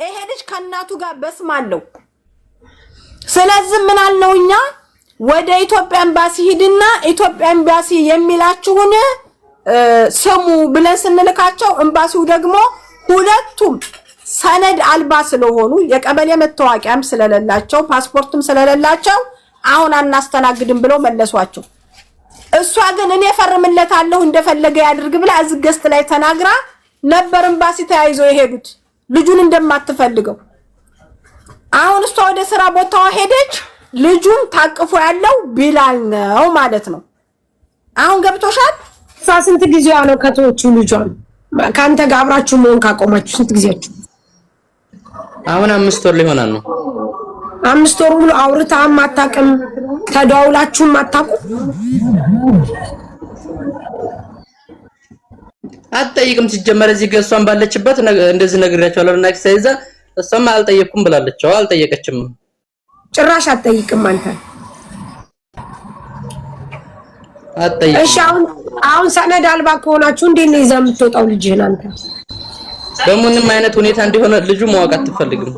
ይሄ ልጅ ከናቱ ጋር በስማለው ስለዚህ ምን አልነውኛ ወደ ኢትዮጵያ ኤምባሲ ሂድና ኢትዮጵያ ኤምባሲ የሚላችሁን ስሙ ብለን ስንልካቸው ኤምባሲው ደግሞ ሁለቱም ሰነድ አልባ ስለሆኑ የቀበሌ መታወቂያም ስለሌላቸው ፓስፖርትም ስለሌላቸው አሁን አናስተናግድም ብለው መለሷቸው እሷ ግን እኔ ፈርምለታለሁ እንደፈለገ ያድርግ ብላ አዝገስት ላይ ተናግራ ነበር ኤምባሲ ተያይዞ የሄዱት ልጁን እንደማትፈልገው አሁን እሷ ወደ ስራ ቦታው ሄደች ልጁን ታቅፎ ያለው ቢላል ነው ማለት ነው አሁን ገብቶሻል ስንት ጊዜዋ ነው ከተወቹ ልጇን ካንተ ጋር አብራችሁ ምን ካቆማችሁ ስንት ጊዜያችሁ አሁን 5 ወር ሊሆናል ነው 5 ወር ሙሉ አውርታም አታውቅም ተደዋውላችሁም አታውቁም አትጠይቅም ሲጀመር እዚህ ገሷን ባለችበት እንደዚህ ነግሬያቸዋለሁ እና ከሰይዛ እሷም አልጠየቅኩም ብላለች አልጠየቀችም ጭራሽ አትጠይቅም አንተ አትጠይቅም እሺ አሁን ሰነድ አልባ ከሆናችሁ እንዴት ነው ይዘህ የምትወጣው ልጅህን አንተ በምንም አይነት ሁኔታ እንዲሆነ ልጁ ማወቅ አትፈልግም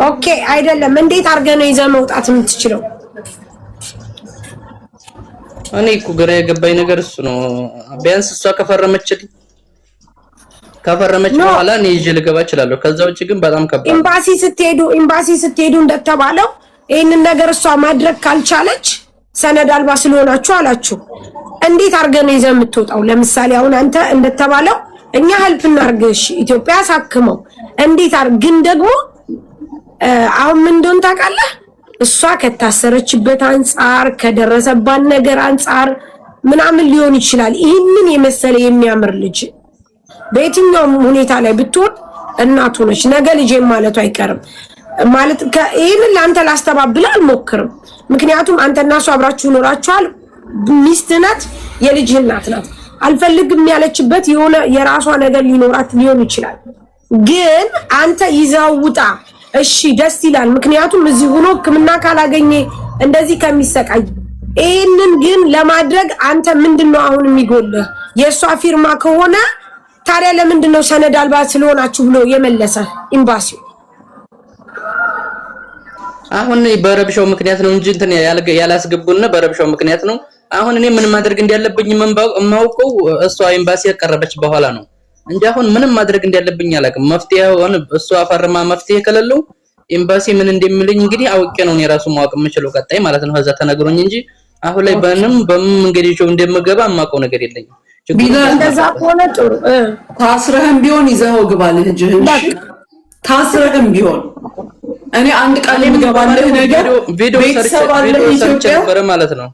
ኦኬ አይደለም እንዴት አርገ ነው ይዘህ መውጣት የምትችለው እኔ እኮ ግራ የገባኝ ነገር እሱ ነው ቢያንስ እሷ ከፈረመች በኋላ እኔ ይዤ ልገባ እችላለሁ ከዛ ውጪ ግን በጣም ከባድ ኤምባሲ ስትሄዱ እንደተባለው ይሄንን ነገር እሷ ማድረግ ካልቻለች ሰነድ አልባ ስለሆናችሁ አላችሁ እንዴት አርገ ነው ይዘህ የምትወጣው ለምሳሌ አሁን አንተ እንደተባለው እኛ ሄልፕ እናርግሽ ኢትዮጵያ ሳክመው እንዴት ግን ደግሞ አሁን ምን እንደሆነ ታውቃለህ እሷ ከታሰረችበት አንፃር ከደረሰባት ነገር አንፃር ምናምን ሊሆን ይችላል ይሄንን የመሰለ የሚያምር ልጅ በየትኛውም ሁኔታ ላይ ብትሆን እናቱ ነች ነገ ልጅ ማለቱ አይቀርም ማለት ይሄንን ላንተ ላስተባብል አልሞክርም ምክንያቱም አንተና እሷ አብራችሁ ኖራችኋል ሚስት ናት የልጅ እናት ናት አልፈልግም ያለችበት የሆነ የራሷ ነገር ሊኖራት ሊሆን ይችላል ግን አንተ ይዛውጣ እሺ ደስ ይላል ምክንያቱም እዚህ ሆኖ ሕክምና ካላገኘ እንደዚህ ከሚሰቃይ ይሄንን ግን ለማድረግ አንተ ምንድነው አሁን የሚጎልህ የሷ ፊርማ ከሆነ ታዲያ ለምንድነው ሰነድ አልባ ስለሆናችሁ ብሎ የመለሰ ኤምባሲው አሁን በረብሻው ምክንያት ነው እንጂ እንትን ያላስገቡና በረብሻው ምክንያት ነው አሁን እኔ ምን ማድረግ እንደያለብኝ ማውቀው እሷ ኤምባሲ ያቀረበች በኋላ ነው እንጂ አሁን ምንም ማድረግ እንደያለብኝ አላውቅም መፍትሄው እሷ ፈርማ መፍትሄ ከሌለው ኤምባሲ ምን እንደሚልኝ እንግዲህ አውቄ ነው የራሱ ማወቅ የምችለው ቀጣይ ማለት ነው ከዛ ተነግሮኝ እንጂ አሁን ላይ በምን እንግዲህ ጆ እንደምገባ ማውቀው ነገር የለኝም እንደዛ ከሆነ ጥሩ ታስረህም ቢሆን ይዘው ግባ ልጅህን ታስረህም ቢሆን እኔ አንድ ቃል የምገባልህ ነገር ቪዲዮ ሰርች ነበር ማለት ነው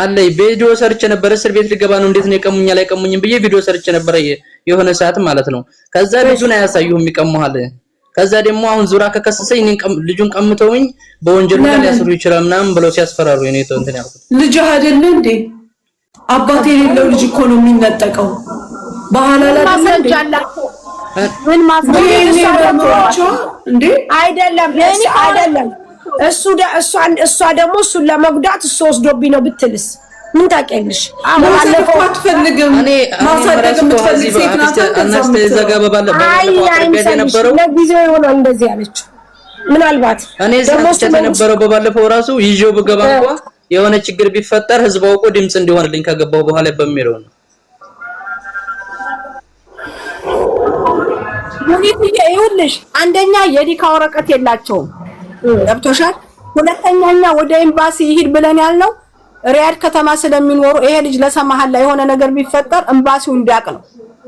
አለይ ቪዲዮ ሰርች ነበር እስር ቤት ልገባ ነው እንዴት ነው የቀሙኛ ላይ ቀሙኝም ብዬ ቪዲዮ ሰርች ነበር የሆነ ሰዓት ማለት ነው ከዛ ልጁን አያሳዩም ይቀሙሃል ከዛ ደግሞ አሁን ዙራ ከከሰሰኝ ልጁን ቀምተውኝ በወንጀል ላይ ሊያስሩ ይችላል ምናምን ብለው ሲያስፈራሩ እኔ እንትን ያልኩት ልጅ አይደለ እንዴ አባቴ የሌለው ልጅ እኮ ነው የሚነጠቀው በኋላ ማስረጃላችሁ ምን ማስረጃላችሁ እንዴ አይደለም እሷ ደግሞ እሱን ለመጉዳት እሱ ወስዶብኝ ነው ብትልስ ምን ታውቂያለሽ አለፈው አትፈልግም እኔ ማሳደግ የምትፈልግ ሴት ናት አናስተ ዘጋበ ባለፈው አድርገህ የነበረው ለጊዜው ይሆናል እንደዚህ ያለችው ምናልባት እኔ ዘመቻተ የነበረው በባለፈው ራሱ ይዤው በገባ እንኳን የሆነ ችግር ቢፈጠር ህዝብ አውቆ ድምጽ እንዲሆንልኝ ከገባው በኋላ በሚለው ነው ይኸውልሽ አንደኛ የዲካ ወረቀት የላቸውም ገብቶሻል ሁለተኛኛ ወደ ኤምባሲ ይሄድ ብለን ያልነው ሪያድ ከተማ ስለሚኖሩ ይሄ ልጅ ለሰማሃል ላይ የሆነ ነገር ቢፈጠር ኤምባሲው እንዲያቅ ነው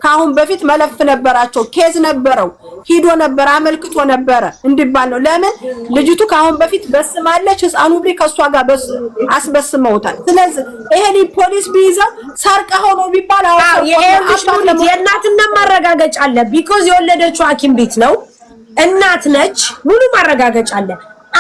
ካሁን በፊት መለፍ ነበራቸው ኬዝ ነበረው ሂዶ ነበር አመልክቶ ነበር እንዲባል ነው ለምን ልጅቱ ካሁን በፊት በስማለች ህፃኑ ብሪ ከሷ ጋር አስበስመውታል ስለዚህ ይሄ ልጅ ፖሊስ ቢይዘው ሰርቀው ነው ቢባል የእናትና ማረጋገጫ አለ ቢኮዝ የወለደችው ሐኪም ቤት ነው እናት ነች ሙሉ ማረጋገጫ አለ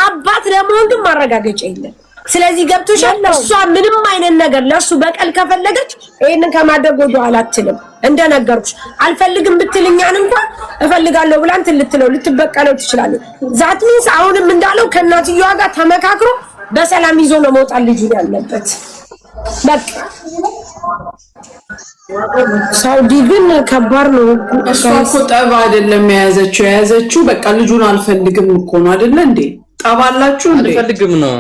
አባት ለመሆን ግን ማረጋገጫ የለም ስለዚህ ገብቶሻል እሷ ምንም አይነት ነገር ለሱ በቀል ከፈለገች ይሄንን ከማድረግ ወደ ኋላ አትልም እንደነገርኩሽ አልፈልግም ብትልኛን እንኳን እፈልጋለሁ ብላ እንትን ልትለው ልትበቀለው ትችላለች ዛት ሚንስ አሁንም እንዳለው ከእናትየዋ ጋር ተመካክሮ በሰላም ይዞ ነው መውጣት ልጁ ያለበት በቃ ሳውዲ ግን ከባድ ነው። እሷ እኮ ጠባ አይደለም የያዘችው በቃ ልጁን አልፈልግም እኮ ነው አይደለ እንዴ? ጠባላችሁ እንዴ? አልፈልግም ነው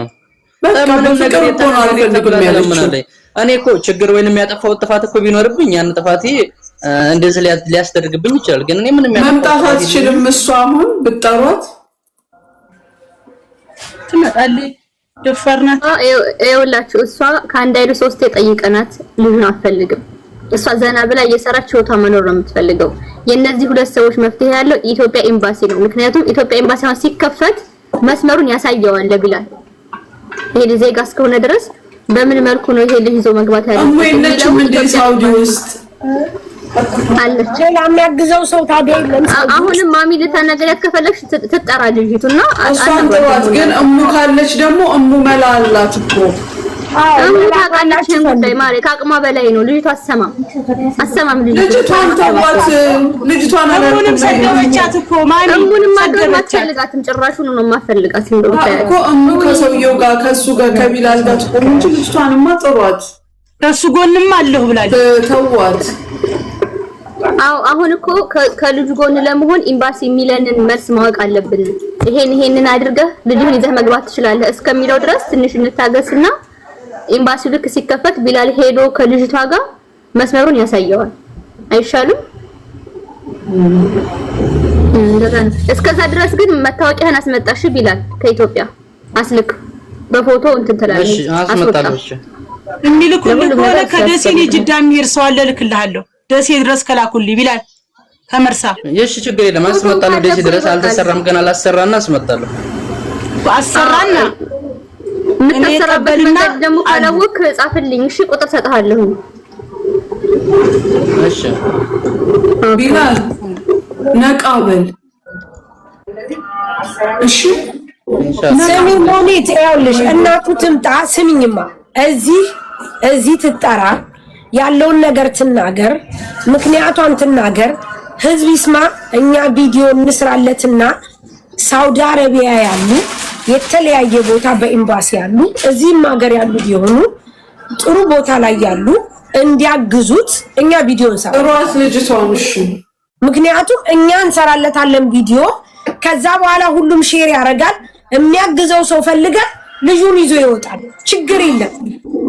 በቃ በፍቅር እኮ ነው አልፈልግም ያለችው። እኔ እኮ ችግር ወይንም ያጠፋው ጥፋት እኮ ቢኖርብኝ ያን ጥፋቴ እንደዚህ ሊያስደርግብኝ ይችላል። ግን እኔ ምንም መምጣት አትችልም። እሷ አሁን ብትጠሯት ትመጣለች። ደፈርናት። ይኸውላችሁ እሷ ከአንድ አይሉ 3 የጠይቀናት ልጁን አትፈልግም። እሷ ዘና ብላ እየሰራች ህይወቷ መኖር ነው የምትፈልገው። የነዚህ ሁለት ሰዎች መፍትሄ ያለው ኢትዮጵያ ኤምባሲ ነው። ምክንያቱም ኢትዮጵያ ኤምባሲ አሁን ሲከፈት መስመሩን ያሳየዋል ለቢላል። ይሄ ዜጋ እስከሆነ ድረስ በምን መልኩ ነው ይሄ ልጅ ይዞ መግባት ያለው? አሞየነችም እንደ ሳውዲ ውስጥ አለች። ሌላ የሚያግዘው ሰው ታዲያ የለም። አሁንም ማሚ ልታናገሪያት ከፈለግሽ ትጠራ ልጅቱና እሷን ተዋት። ግን እሙ ካለች ደግሞ እሙ መላ አላት እኮ እሙ ታውቃለች። ጉዳይ ማሬ ከአቅሟ በላይ ነው። ልጅቷ አሰማም ልጅቷን ተዋት። ልጅቷን አላልኩም ሰደበቻት እኮ ማሚ እሙንም ማድረግ አትፈልጋትም። ጭራሹን ነው የማፈልጋት እንደው እኮ እሙ ከሰውየው ጋር ከሱ ጋር ከቢላል ጋር ትቆም እንጂ ልጅቷንማ ጥሯት። ከሱ ጎንም አለሁ ብላለች። ተዋት። አሁን እኮ ከልጁ ጎን ለመሆን ኤምባሲ የሚለንን መልስ ማወቅ አለብን። ይሄንን አድርገህ ልጅህን ይዘህ መግባት ትችላለህ እስከሚለው ድረስ ትንሽ እንታገስና ኤምባሲው ልክ ሲከፈት ቢላል ሄዶ ከልጅቷ ጋር መስመሩን ያሳየዋል። አይሻልም? እስከዛ ድረስ ግን መታወቂያህን አስመጣሽ ቢላል ከኢትዮጵያ አስልክ በፎቶ እንትን ትላለች። እሺ አስመጣለሽ። የሚልኩልህ ከሆነ ከደሴ ጅዳ የሚሄድ ሰው አለ ልክልሃለሁ። ደሴ ድረስ ከላኩልኝ ቢላል ከመርሳ። እሺ ችግር የለም አስመጣለሁ። ደሴ ድረስ አልተሰራም ገና አላሰራና አስመጣለሁ። አሰራና የምታሰራበት መንገድ ደግሞ ካላወቅ ጻፍልኝ። እሺ ቁጥር ሰጥሃለሁ። እሺ ቢላል ነቃበል። እሺ ስሚ ሞኒት ያውልሽ እናቱ ትምጣ። ስሚኝማ እዚህ ትጠራ ያለውን ነገር ትናገር፣ ምክንያቷን ትናገር፣ ህዝብ ይስማ። እኛ ቪዲዮ እንስራለትና ሳውዲ አረቢያ ያሉ የተለያየ ቦታ በኤምባሲ ያሉ እዚህም ሀገር ያሉ ቢሆኑ ጥሩ ቦታ ላይ ያሉ እንዲያግዙት እኛ ቪዲዮ እንሰራለን። ልጅቷን እሺ፣ ምክንያቱም እኛ እንሰራለታለን ቪዲዮ። ከዛ በኋላ ሁሉም ሼር ያደርጋል። የሚያግዘው ሰው ፈልገን ልጁን ይዞ ይወጣል። ችግር የለም።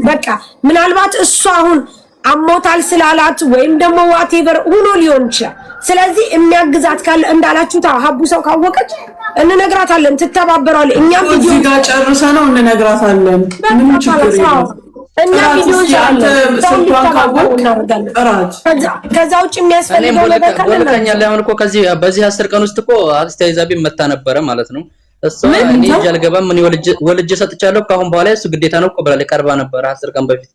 በቃ ምናልባት እሱ አሁን አሞታል ስላላት ወይም ደግሞ ዋቴቨር ሆኖ ሊሆን ይችላል። ስለዚህ የሚያግዛት ካለ እንዳላችሁ ሀቡ ሰው ካወቀች እንነግራታለን፣ ትተባበራለች። እኛ ቪዲዮ ጋር ጨርሰ ነው እንነግራታለን። ምንም ችግር የለም። እኛ ቪዲዮ ከዛ ውጭ የሚያስፈልገው ነገር ካለ ወልከኛል። አሁን እኮ በዚህ 10 ቀን ውስጥ እኮ አስተያይዛቢ መታ ነበረ ማለት ነው። እሷ እኔ ጃልገባም ምን ወልጅ ሰጥቻለሁ ካሁን በኋላ እሱ ግዴታ ነው እኮ ብላለች። ቀርባ ነበር 10 ቀን በፊት።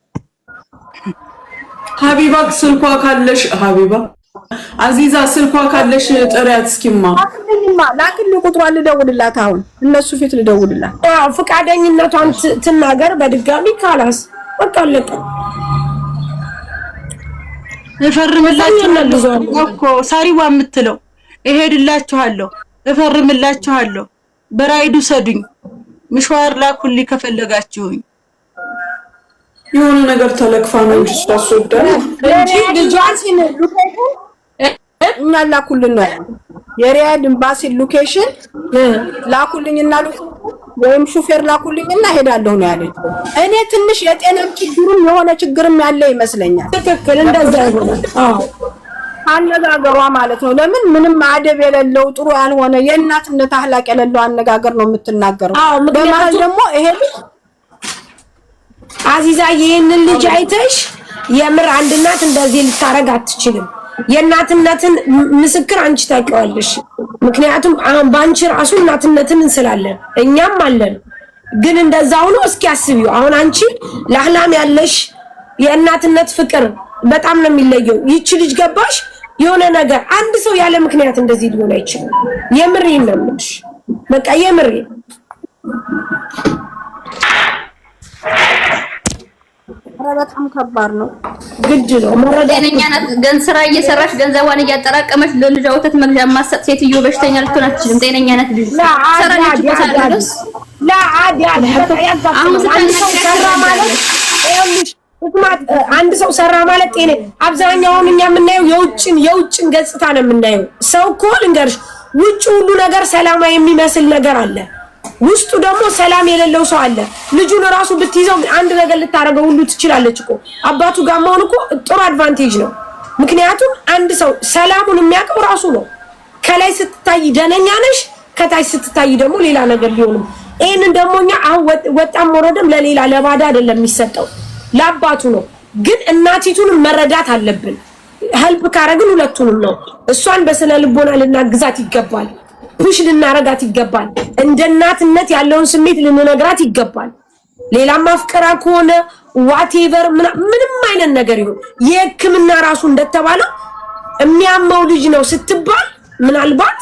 ሀቢባ ስልኳ ካለሽ ሀቢባ አዚዛ ስልኳ ካለሽ ጥሪያት እስኪማ ላክልኝ ቁጥሯን ልደውልላት። አሁን እነሱ ፊት ልደውልላት። ፍቃደኝነቷን ትናገር በድጋሚ ካላስ በቃ አለቀ። እፈርምላችኋለሁ እኮ ሳሪዋ የምትለው እሄድላችኋለሁ፣ እፈርምላችኋለሁ፣ በራይዱ ሰዱኝ፣ ምሽዋር ላኩልኝ ከፈለጋችሁኝ። የሆነ ነገር ተለክፋ ነው እንጂ ታስወዳል እንጂ ልጇን እኛ ላኩልን ነው የሪያድ ኤምባሲ ሎኬሽን ላኩልኝና ወይም ሹፌር ላኩልኝና ሄዳለሁ ነው ያለች። እኔ ትንሽ የጤናም ችግሩም የሆነ ችግርም ያለ ይመስለኛል። ትክክል እንደዛ ይሆናል። አነጋገሯ ማለት ነው። ለምን ምንም አደብ የሌለው ጥሩ ያልሆነ የእናትነት አህላቅ የሌለው አነጋገር ነው የምትናገረው። በመሀል ደግሞ ይሄ አዚዛ ይሄንን ልጅ አይተሽ የምር አንድ እናት እንደዚህ ልታረግ አትችልም። የእናትነትን ምስክር አንቺ ታውቂዋለሽ። ምክንያቱም ባንቺ ራሱ እናትነትን እንስላለን እኛም አለን። ግን እንደዛው ነው። እስኪ አስቢው። አሁን አንቺ ለአህላም ያለሽ የእናትነት ፍቅር በጣም ነው የሚለየው። ይቺ ልጅ ገባሽ የሆነ ነገር አንድ ሰው ያለ ምክንያት እንደዚህ ሊሆን አይችልም። የምሬን ነው የምልሽ። በቃ የምሬን በጣም ከባድ ነው። ግድ ነው ጤነኛ ናት። ስራ እየሰራች ገንዘቧን እያጠራቀመች ለልጇ ወተት መግዣ ማሰጥ ሴትዮ በሽተኛ ልትሆን አትችልም። ጤነኛ ናት ልጅ ሰራለች በሳድረስ ላ አዲ አለ አሁን ሰራ ማለት ይኸውልሽ አንድ ሰው ሰራ ማለት ጤና አብዛኛውን እኛ የምናየው የውጭን ገጽታ ነው የምናየው። ሰው እኮ ልንገርሽ ውጭ ሁሉ ነገር ሰላማዊ የሚመስል ነገር አለ፣ ውስጡ ደግሞ ሰላም የሌለው ሰው አለ። ልጁን ራሱ ብትይዘው አንድ ነገር ልታረገው ሁሉ ትችላለች እኮ። አባቱ ጋር መሆን እኮ ጥሩ አድቫንቴጅ ነው። ምክንያቱም አንድ ሰው ሰላሙን የሚያውቀው ራሱ ነው። ከላይ ስትታይ ደነኛ ነሽ፣ ከታች ስትታይ ደግሞ ሌላ ነገር ሊሆንም። ይሄንን ደግሞ እኛ አሁን ወጣም ወረደም ለሌላ ለባዳ አይደለም የሚሰጠው ለአባቱ ነው። ግን እናቲቱንም መረዳት አለብን። ሄልፕ ካረግን ሁለቱንም ነው። እሷን በስነ ልቦና ልናግዛት ይገባል። ፑሽ ልናረጋት ይገባል። እንደ እናትነት ያለውን ስሜት ልንነግራት ይገባል። ሌላም አፍቀራ ከሆነ ዋቴቨር ምንም አይነት ነገር ይሁን የሕክምና ራሱ እንደተባለው የሚያመው ልጅ ነው ስትባል ምናልባት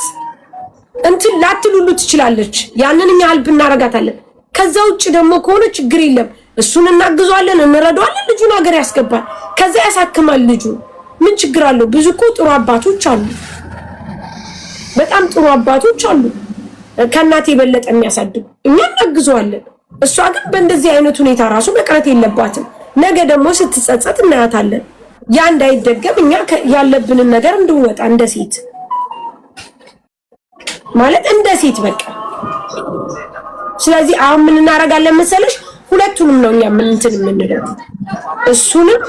እንትን ላትሉሉ ትችላለች። ያንን እኛ ሄልፕ እናረጋታለን። ከዛ ውጭ ደግሞ ከሆነ ችግር የለም። እሱን እናግዟለን፣ እንረዳዋለን። ልጁን ሀገር ያስገባል፣ ከዛ ያሳክማል። ልጁ ምን ችግር አለው? ብዙ እኮ ጥሩ አባቶች አሉ፣ በጣም ጥሩ አባቶች አሉ፣ ከእናት የበለጠ የሚያሳድጉ። እኛ እናግዘዋለን። እሷ ግን በእንደዚህ አይነት ሁኔታ ራሱ መቅረት የለባትም። ነገ ደግሞ ስትጸጸት እናያታለን። ያ እንዳይደገም እኛ ያለብንን ነገር እንድንወጣ እንደ ሴት ማለት እንደ ሴት በቃ። ስለዚህ አሁን ምን እናደርጋለን መሰለሽ? ሁለቱንም ነው እኛ እንትን የምንለው። እሱንም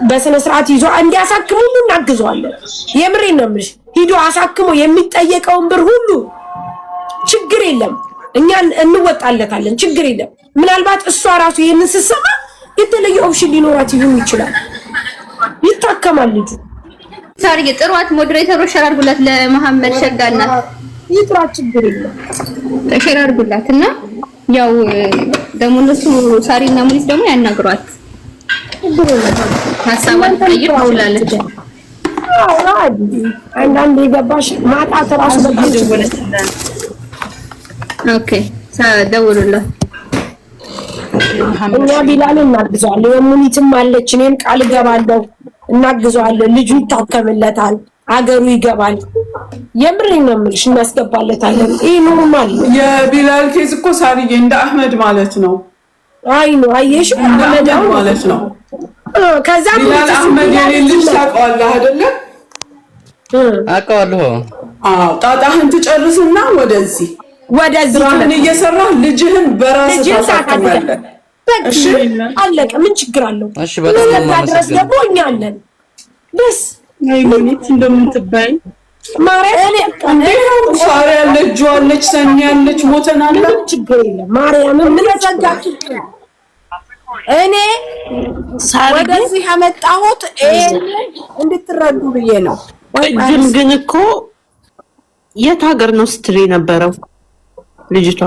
በስነ ስርዓት ይዞ እንዲያሳክሙ እናግዘዋለን። የምሬን ነው የምልሽ። ሂዶ አሳክሞ የሚጠየቀውን ብር ሁሉ ችግር የለም እኛ እንወጣለታለን። ችግር የለም። ምናልባት እሷ ራሱ ይሄንን ስትሰማ የተለየ ኦፕሽን ሊኖራት ይችላል። ይታከማል ልጁ። ታርጌ ጥሯት፣ ሞዴሬተሮች ሸር አድርጉላት ለመሐመድ ሸጋና ይጥራት፣ ችግር የለም ሸር አድርጉላትና ያው ደግሞ እነሱ ሳሪና ሙሊስ ደግሞ ያናግሯት። ሀሳቧን ቀይር ትችላለች። አንዳንዴ ገባሽ ማጣት ራሱ በደውለች። ኦኬ ደውሉላት። እኛ ቢላልን እናግዘዋለን። የሙኒትም አለች፣ እኔም ቃል እገባለሁ እናግዘዋለን። ልጁ ይታከምለታል፣ አገሩ ይገባል። የምሬን ነው የምልሽ፣ እናስገባለታለን። ይሄ ኖርማል። የቢላል ኬዝ እኮ ሳርዬ እንደ አህመድ ማለት ነው። አይ ነው አየሽ፣ አህመድ ማለት ነው። ከዛ ቢላል አህመድ የሌለሽ ታውቀዋለህ አይደለ? አውቀዋለሁ። አዎ፣ ጣጣህን ትጨርስና ወደዚህ ምን እየሰራህ ልጅህን በራስህ ታሳክማለህ። እሺ አለቀ። ምን ችግር አለው? እሺ በጣም ድረስ ደግሞ እኛ አለን። ደስ አይሞኒት እንደምትባይ ማርያም ሳሪ ያለች ጆአለች ሰኒ ያለች ሞተናል። ችግር የለም። ማርያም ምን ተጋጭ እኔ ወደዚህ ያመጣሁት እንድትረዱ ብዬ ነው። ግን እኮ የት ሀገር ነው ስትሪ ነበረው ልጅቷ?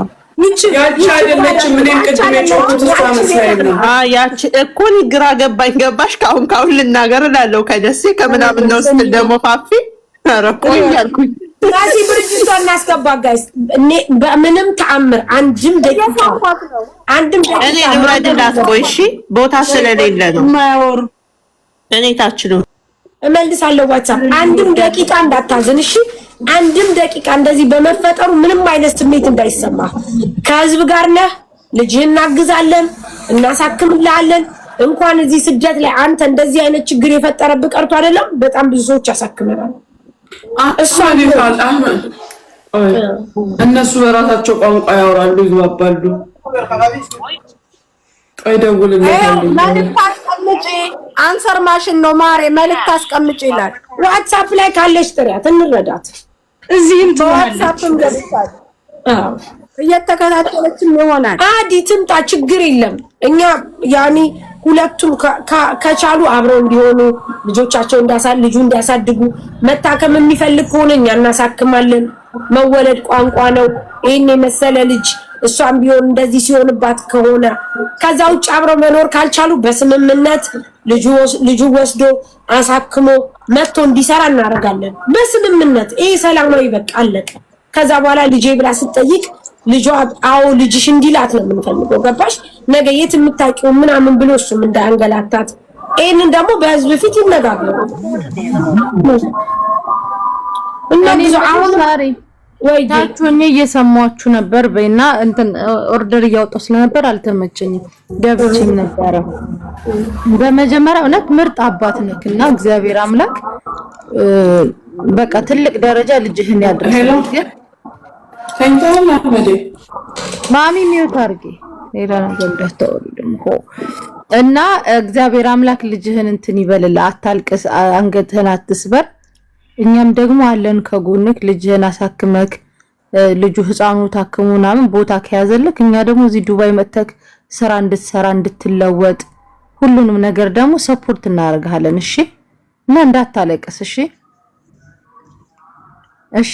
ያቺ አይደለችም። እኔም ቅድም የጮኩት እሷ መሰለኝ ነው። ያቺ እኮ ግራ ገባኝ። ገባሽ? ካሁን ልናገር እላለሁ ከደሴ ከምናምን ነው ስትል ደግሞ ፋፊ አረቆ ያልኩኝ ታሲ ብርጅቷ እናስገባ ጋይስ። እኔ በምንም ተአምር አንድም ደቂቃ እኔ ልምረድላት። ቆይ እሺ፣ ቦታ ስለሌለ ነው የማያወሩ። እኔ ታች ነው እመልሳለሁ። ዋትስአፕ አንድም ደቂቃ እንዳታዝን እሺ። አንድም ደቂቃ እንደዚህ በመፈጠሩ ምንም አይነት ስሜት እንዳይሰማ። ከህዝብ ጋር ነህ፣ ልጅህን እናግዛለን፣ እናሳክምልሃለን። እንኳን እዚህ ስደት ላይ አንተ እንደዚህ አይነት ችግር የፈጠረብህ ቀርቶ አይደለም በጣም ብዙ ሰዎች ያሳክመናል። እሷ ይላል አህመድ እነሱ በራሳቸው ቋንቋ ያወራሉ፣ ይግባባሉ። ቆይ ደውልልኝ። መልዕክት አስቀምጪ። አንሰር ማሽን ነው ማሬ። መልዕክት አስቀምጪ ይላል። ዋትስአፕ ላይ ካለች ጥሪያት እንረዳት። እዚህም ዋትስአፕም ገብታል። እየተከታተለችም ይሆናል። አዲ ትምጣ፣ ችግር የለም። እኛ ያኒ ሁለቱም ከቻሉ አብረው እንዲሆኑ ልጆቻቸው ልጁ እንዲያሳድጉ መታከም የሚፈልግ ከሆነ እኛ እናሳክማለን። መወለድ ቋንቋ ነው። ይሄን የመሰለ ልጅ እሷም ቢሆን እንደዚህ ሲሆንባት ከሆነ ከዛ ውጭ አብረው መኖር ካልቻሉ በስምምነት ልጁ ወስዶ አሳክሞ መጥቶ እንዲሰራ እናደርጋለን። በስምምነት ይሄ ሰላማዊ በቃ አለቀ። ከዛ በኋላ ልጄ ብላ ስትጠይቅ ልጇ አዎ ልጅሽ እንዲላት ነው የምንፈልገው። ገባሽ? ነገ የት የምታውቂው ምናምን ብሎ እሱም እንዳያንገላታት። ይሄንን ደግሞ በህዝብ ፊት ይነጋገሩ እና ብዙ አሁን ወይ ታችሁኝ እየሰማችሁ ነበር በእና እንትን ኦርደር እያወጣሁ ስለነበር አልተመቸኝም ገብቼም ነበር። በመጀመሪያ እውነት ምርጥ አባት ነክና እግዚአብሔር አምላክ በቃ ትልቅ ደረጃ ልጅህን ያድርስ። ተንታና አህመድ ማሚ ሚውት አድርጊ ሌላ ነገር እንዳታወሩ ደግሞ እና እግዚአብሔር አምላክ ልጅህን እንትን ይበልልህ፣ አታልቅስ፣ አንገትህን አትስበር። እኛም ደግሞ አለን ከጎንክ ልጅህን አሳክመክ ልጁ ህፃኑ ታክሙና ምን ቦታ ከያዘልክ እኛ ደግሞ እዚህ ዱባይ መተክ ስራ እንድትሰራ እንድትለወጥ ሁሉንም ነገር ደግሞ ሰፖርት እናደርጋለን። እሺ እና እንዳታለቅስ። እሺ እሺ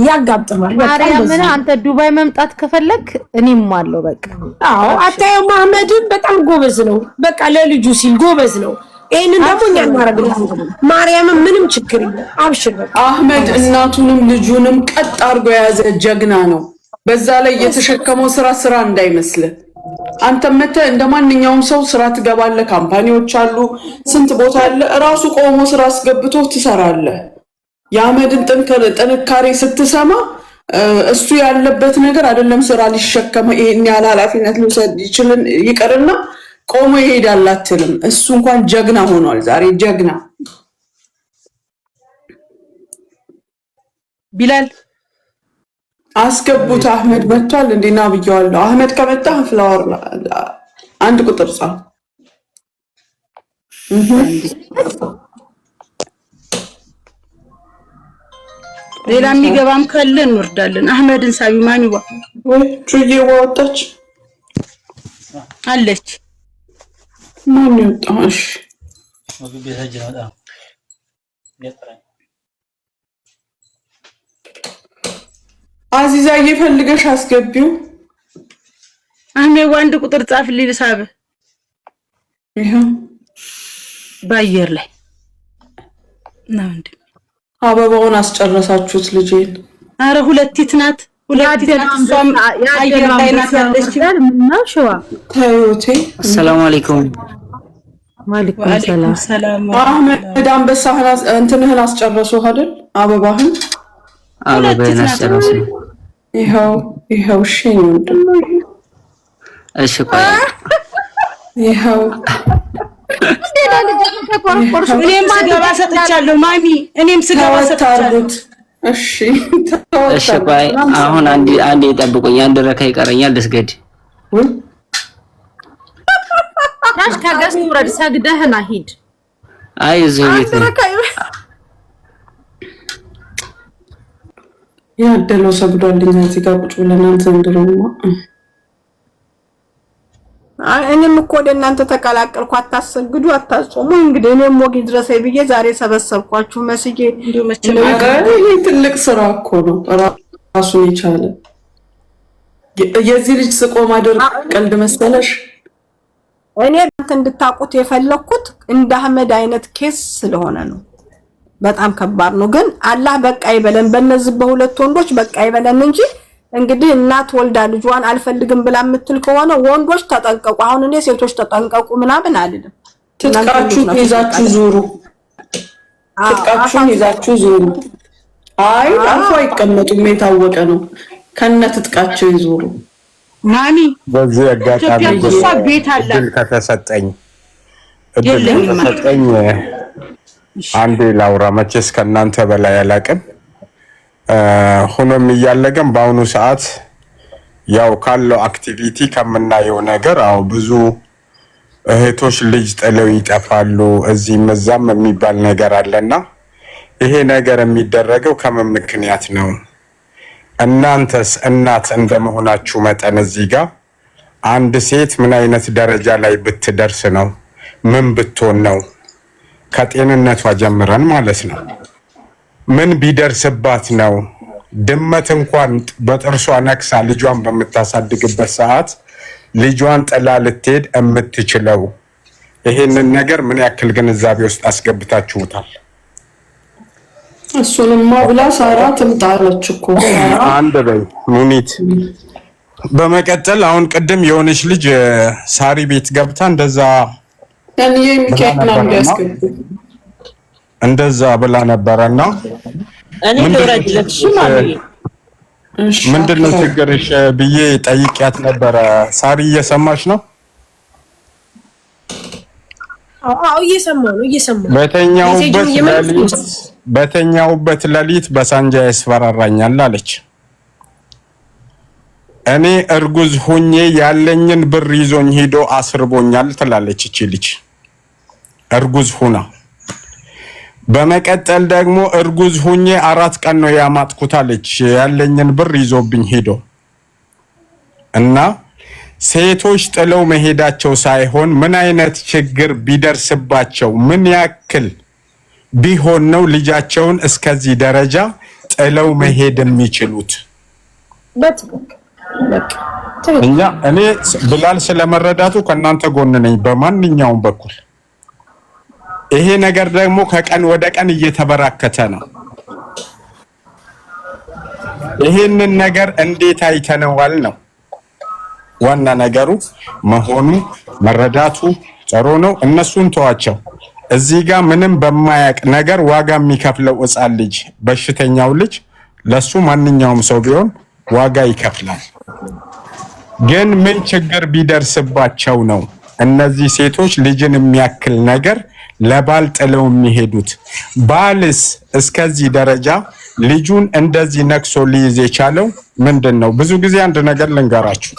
ያጋጥማል። ማርያምን አንተ ዱባይ መምጣት ከፈለክ እኔም አለው በቃ። አዎ አታየው መሐመድን በጣም ጎበዝ ነው። በቃ ለልጁ ሲል ጎበዝ ነው። ይሄንን ደግሞ እኛ እናደርግልሃለን። ማርያምን ምንም ችግር የለም። አብሽር በቃ። አህመድ እናቱንም ልጁንም ቀጥ አድርጎ የያዘ ጀግና ነው። በዛ ላይ የተሸከመው ስራ እንዳይመስልህ። አንተ መተህ እንደማንኛውም ሰው ስራ ትገባለህ። ካምፓኒዎች አሉ፣ ስንት ቦታ አለ። ራሱ ቆሞ ስራ አስገብቶ ትሰራለህ። የአህመድን ጥንካሬ ስትሰማ እሱ ያለበት ነገር አይደለም ስራ ሊሸከመ ይሄን ያህል ኃላፊነት ሊወስድ ይችላል ይቀርና ቆሞ ይሄዳል አትልም። እሱ እንኳን ጀግና ሆኗል ዛሬ ጀግና። ቢላል አስገቡት። አህመድ መጥቷል እንዴና ብየዋለሁ። አህመድ ከመጣ ፍላወር አንድ ቁጥር ጻፍ። ሌላ የሚገባም ካለ እንወርዳለን። አህመድን ሳቢ ማሚዋ ወይ ቹዬ ወጣች አለች። ማን ይወጣሽ? አዚዛ እየፈልገሽ አስገቢው። አህሜው አንድ ቁጥር ጻፍልኝ ልሳብ። ይሄው ባየር ላይ ነው እንዴ? አበባውን አስጨረሳችሁት ልጄን። አረ ሁለቲት ናት። እሷም አየር ላይ ናት ያለችው። ምነው ሸዋ ታዩቴ። ሰላም አለይኩም። ወአለይኩም ሰላም። አህመድ አንበሳህን እንትንህን አስጨረሱ አይደል? አበባህን አበባህን አስጨረሱ። ይኸው እሺ ነው እንዴ? እሺ ቆይ ይኸው እኔም ስገባ ሰጥቻለሁ ማሚ። እኔም ስገባ ሰጥቻለሁ። እሺ ቆይ አሁን አንዴ ጠብቁኝ። አንድ ረካ ይቀረኛል ልስገድ። ታሽ ከገስት ወረድ ሰግደህና ሂድ። አይ እዚህ ቤት ነው ያደለው ሰግዷልኝ። እዚህ ጋር ቁጭ ብለን አንዘንድሮማ እኔም እኮ ወደ እናንተ ተቀላቀልኩ። አታሰግዱ አታጾሙ። እንግዲህ እኔም ሞጊ ድረሰይ ብዬ ዛሬ ሰበሰብኳችሁ መስዬ። ይሄ ትልቅ ስራ እኮ ነው ራሱን የቻለ። የዚህ ልጅ ስቆ ማደር ቀልድ መሰለሽ? እኔ እናንተ እንድታውቁት የፈለኩት እንደ አህመድ አይነት ኬስ ስለሆነ ነው። በጣም ከባድ ነው። ግን አላህ በቃ ይበለን። በእነዚህ በሁለት ወንዶች በቃ ይበለን እንጂ እንግዲህ እናት ወልዳ ልጇን አልፈልግም ብላ የምትል ከሆነ ወንዶች ተጠንቀቁ። አሁን እኔ ሴቶች ተጠንቀቁ ምናምን አልልም። ትጥቃችሁን ይዛችሁ ዙሩ። ትጥቃችሁን ይዛችሁ ዙሩ። አይ አልፎ አይቀመጡም፣ የታወቀ ነው። ከነ ትጥቃቸው ይዙሩ። ማሚ በዚህ አጋጣሚ ቤት አለ እድል ከተሰጠኝ አንዴ ላውራ። መቼስ ከእናንተ በላይ አላቅም። ሆኖም እያለ ግን በአሁኑ ሰዓት ያው ካለው አክቲቪቲ ከምናየው ነገር ብዙ እህቶች ልጅ ጥለው ይጠፋሉ፣ እዚህም እዛም የሚባል ነገር አለና ይሄ ነገር የሚደረገው ከምን ምክንያት ነው? እናንተስ እናት እንደመሆናችሁ መጠን እዚህ ጋር አንድ ሴት ምን አይነት ደረጃ ላይ ብትደርስ ነው? ምን ብትሆን ነው? ከጤንነቷ ጀምረን ማለት ነው። ምን ቢደርስባት ነው? ድመት እንኳን በጥርሷ ነክሳ ልጇን በምታሳድግበት ሰዓት ልጇን ጥላ ልትሄድ የምትችለው? ይሄንን ነገር ምን ያክል ግንዛቤ ውስጥ አስገብታችሁታል? እሱንማ ብላ ሳራ ትምጣለች እኮ አንድ በይ ሙኒት። በመቀጠል አሁን ቅድም የሆነች ልጅ ሳሪ ቤት ገብታ እንደዛ ብላ ነበረና እኔ ተወራጅለሽ ማለት ምንድነው ችግርሽ ብዬ ጠይቂያት ነበረ። ሳሪ እየሰማሽ ነው? አዎ እየሰማሁ ነው። በተኛውበት ሌሊት በሳንጃ ያስፈራራኛል አለች። እኔ እርጉዝ ሁኜ ያለኝን ብር ይዞኝ ሄዶ አስርቦኛል ትላለች እቺ ልጅ እርጉዝ ሁና። በመቀጠል ደግሞ እርጉዝ ሁኜ 4 ቀን ነው ያማጥኩት አለች ያለኝን ብር ይዞብኝ ሄዶ እና ሴቶች ጥለው መሄዳቸው ሳይሆን ምን አይነት ችግር ቢደርስባቸው ምን ያክል ቢሆን ነው ልጃቸውን እስከዚህ ደረጃ ጥለው መሄድ የሚችሉት? እኔ ብላል ስለመረዳቱ ከናንተ ጎን ነኝ በማንኛውም በኩል። ይሄ ነገር ደግሞ ከቀን ወደ ቀን እየተበራከተ ነው። ይሄንን ነገር እንዴት አይተነዋል ነው ዋና ነገሩ መሆኑ። መረዳቱ ጥሩ ነው። እነሱን ተዋቸው። እዚህ ጋር ምንም በማያቅ ነገር ዋጋ የሚከፍለው ሕፃን ልጅ በሽተኛው ልጅ ለሱ ማንኛውም ሰው ቢሆን ዋጋ ይከፍላል። ግን ምን ችግር ቢደርስባቸው ነው እነዚህ ሴቶች ልጅን የሚያክል ነገር ለባል ጥለው የሚሄዱት? ባልስ እስከዚህ ደረጃ ልጁን እንደዚህ ነክሶ ሊይዝ የቻለው ምንድነው? ብዙ ጊዜ አንድ ነገር ልንገራችሁ።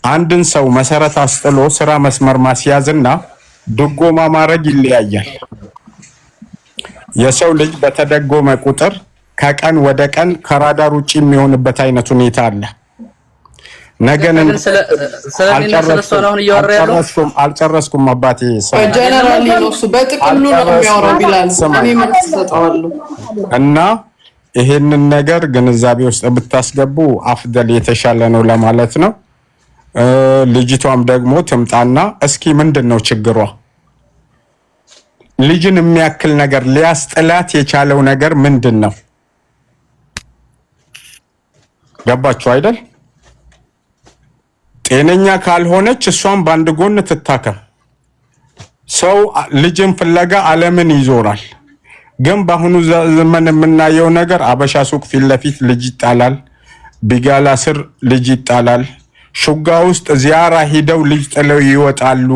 አንድን ሰው መሰረት አስጥሎ ስራ መስመር ማስያዝና ድጎማ ማድረግ ይለያያል። የሰው ልጅ በተደጎመ ቁጥር ከቀን ወደ ቀን ከራዳር ውጪ የሚሆንበት አይነት ሁኔታ አለ። ነገን አልጨረስኩም አባቴ። ጀነራል ነው በጥቅሉ ነው የሚያወራው ቢላል እኔ መልስ ሰጠዋለሁ። እና ይሄንን ነገር ግንዛቤ ውስጥ ብታስገቡ አፍደል የተሻለ ነው ለማለት ነው። ልጅቷም ደግሞ ትምጣና እስኪ ምንድነው ችግሯ? ልጅን የሚያክል ነገር ሊያስጥላት የቻለው ነገር ምንድነው? ገባችሁ አይደል? ጤነኛ ካልሆነች እሷም በአንድ ጎን ትታከም። ሰው ልጅን ፍለጋ ዓለምን ይዞራል። ግን በአሁኑ ዘመን የምናየው ነገር አበሻ ሱቅ ፊት ለፊት ልጅ ይጣላል፣ ቢጋላ ስር ልጅ ይጣላል፣ ሹጋ ውስጥ ዚያራ ሂደው ልጅ ጥለው ይወጣሉ።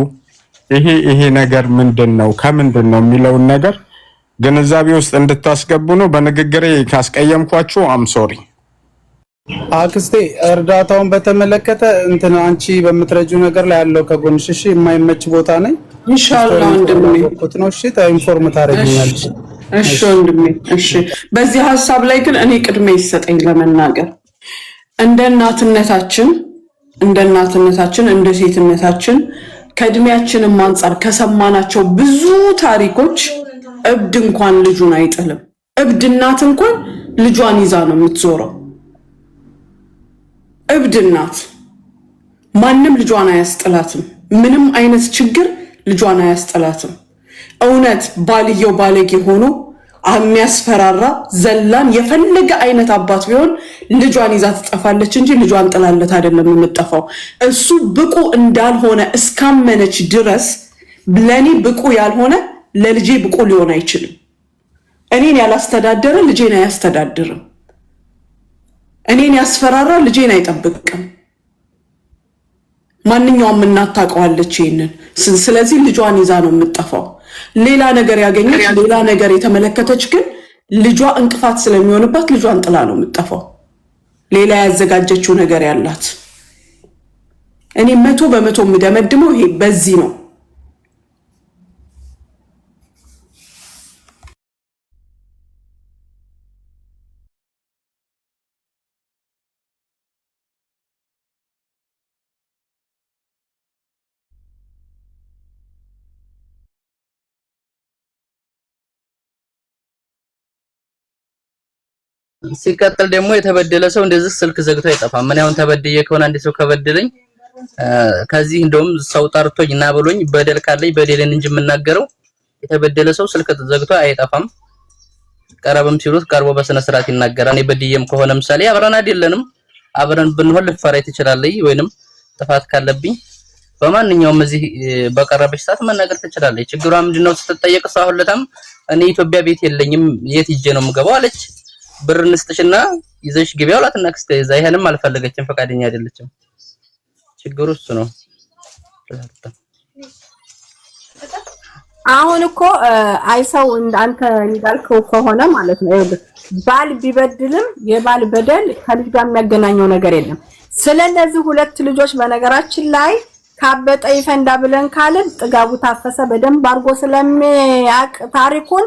ይሄ ነገር ምንድነው ከምንድነው የሚለውን ነገር ግንዛቤ ውስጥ እንድታስገቡ ነው። በንግግሬ ካስቀየምኳችሁ አም ሶሪ። አክስቴ እርዳታውን በተመለከተ እንትን አንቺ በምትረጂው ነገር ላይ ያለው ከጎንሽ እሺ፣ የማይመች ቦታ ነኝ ኢንሻአላህ ወንድሜ ነው። እሺ ኢንፎርም ታደርጊኛለሽ። እሺ ወንድሜ እሺ። በዚህ ሐሳብ ላይ ግን እኔ ቅድሜ ይሰጠኝ ለመናገር እንደ እናትነታችን እንደ ሴትነታችን ከእድሜያችንም አንፃር ከሰማናቸው ብዙ ታሪኮች እብድ እንኳን ልጁን አይጥልም። እብድ እናት እንኳን ልጇን ይዛ ነው የምትዞረው። እብድ እናት ማንም ልጇን አያስጥላትም። ምንም አይነት ችግር ልጇን አያስጥላትም። እውነት ባልየው ባለጌ ሆኖ የሚያስፈራራ ዘላን የፈለገ አይነት አባት ቢሆን ልጇን ይዛ ትጠፋለች እንጂ ልጇን ጥላለት አይደለም የምትጠፋው። እሱ ብቁ እንዳልሆነ እስካመነች ድረስ ለኔ ብቁ ያልሆነ ለልጄ ብቁ ሊሆን አይችልም። እኔን ያላስተዳደረ ልጄን አያስተዳድርም። እኔን ያስፈራራ ልጄን አይጠብቅም። ማንኛውም እናት ታውቀዋለች ይሄንን። ስለዚህ ልጇን ይዛ ነው የምትጠፋው። ሌላ ነገር ያገኘች ሌላ ነገር የተመለከተች ግን ልጇ እንቅፋት ስለሚሆንባት ልጇን ጥላ ነው የምትጠፋው። ሌላ ያዘጋጀችው ነገር ያላት። እኔ 100% የምደመድመው ይሄ በዚህ ነው። ሲቀጥል ደግሞ የተበደለ ሰው እንደዚህ ስልክ ዘግቶ አይጠፋም። ምን ያውን ተበድዬ ከሆነ አንድ ሰው ከበደለኝ ከዚህ እንደውም ሰው ጠርቶኝ እና ብሎኝ በደል ካለኝ በደልን እንጂ የምናገረው የተበደለ ሰው ስልክ ዘግቶ አይጠፋም። ቀረብም ሲሉት ቀርቦ በስነ ስርዓት ይናገራል። እኔ በድዬም ከሆነ ምሳሌ አብረን አይደለንም አብረን ብንሆን ልፈራይ ትችላለህ ወይንም ጥፋት ካለብኝ በማንኛውም እዚህ በቀረበች ሰዓት መናገር ትችላለህ። ችግሯ ምንድነው ስትጠየቅ ሰው ሁለታም እኔ ኢትዮጵያ ቤት የለኝም የት ሂጄ ነው የምገባው አለች። ብር እንስጥሽና ይዘሽ ግቢ አሏትና አክስቴ እዛ ይሄንም አልፈለገችም፣ ፈቃደኛ አይደለችም። ችግሩ እሱ ነው። አሁን እኮ አይሰው እንዳንተ እንዳልከው ከሆነ ማለት ነው ባል ቢበድልም የባል በደል ከልጅ ጋር የሚያገናኘው ነገር የለም። ስለዚህ ሁለት ልጆች በነገራችን ላይ ካበጠ ይፈንዳ ብለን ካልን ጥጋቡ ታፈሰ በደንብ አርጎ ስለሚያቅ ታሪኩን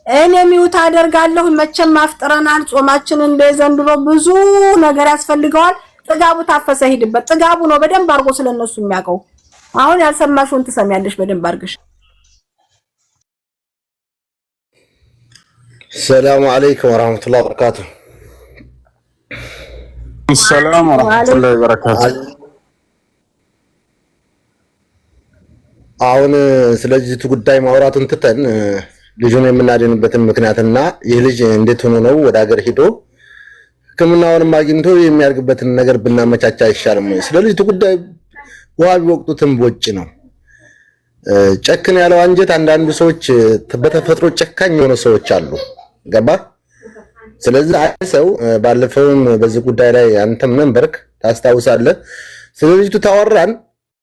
እኔ ሚውት አደርጋለሁ። መቼም ማፍጠረናል ጾማችን እንደ ዘንድሮ ብዙ ነገር ያስፈልገዋል። ጥጋቡ ታፈሰ ሂድበት። ጥጋቡ ነው በደንብ አርጎ ስለነሱ የሚያውቀው። አሁን ያልሰማሽውን ትሰሚያለሽ በደንብ አርገሽ። ሰላም አለይኩም ወራህመቱላሂ ወበረካቱ። ሰላም ወራህመቱላሂ ወበረካቱ። አሁን ስለዚህ ጉዳይ ማውራቱን ትተን ልጁን የምናድንበትን ምክንያትና ይህ ልጅ እንዴት ሆኖ ነው ወደ ሀገር ሄዶ ሕክምናውንም አግኝቶ የሚያርግበትን ነገር ብናመቻቻ አይሻልም? ስለ ልጅቱ ጉዳይ ውሃ ቢወቅጡትም ቦጭ ነው። ጨክን ያለው አንጀት አንዳንዱ ሰዎች በተፈጥሮ ጨካኝ የሆኑ ሰዎች አሉ። ገባ? ስለዚህ ሰው ባለፈውም በዚህ ጉዳይ ላይ አንተም መንበርክ ታስታውሳለህ። ስለ ልጅቱ ታወራን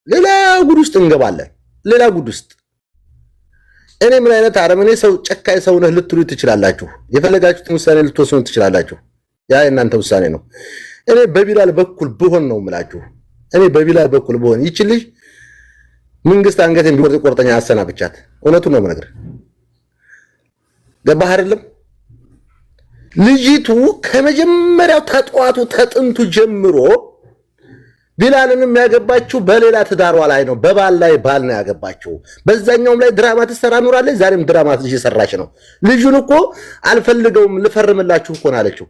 ሌላ ጉድ ውስጥ እንገባለን። ሌላ ጉድ ውስጥ እኔ ምን አይነት አረመኔ ሰው ጨካኝ ሰው ነህ ልትሉ ትችላላችሁ። የፈለጋችሁትን ውሳኔ ልትወስኑ ትችላላችሁ። ያ የእናንተ ውሳኔ ነው። እኔ በቢላል በኩል ብሆን ነው የምላችሁ። እኔ በቢላል በኩል ብሆን ይችልሽ መንግስት አንገቴን ቢቆርጥ ቆርጠኛ አሰናብቻት። እውነቱን ነው የምነግርህ። ገባህ አይደለም? ልጅቱ ከመጀመሪያው ተጧቱ ተጥንቱ ጀምሮ ቢላልንም ያገባችው በሌላ ትዳሯ ላይ ነው። በባል ላይ ባል ነው ያገባችው። በዛኛውም ላይ ድራማ ትሰራ ኑራለች። ዛሬም ድራማ እየሰራች ነው። ልጁን እኮ አልፈልገውም ልፈርምላችሁ እኮ ነው አለችው።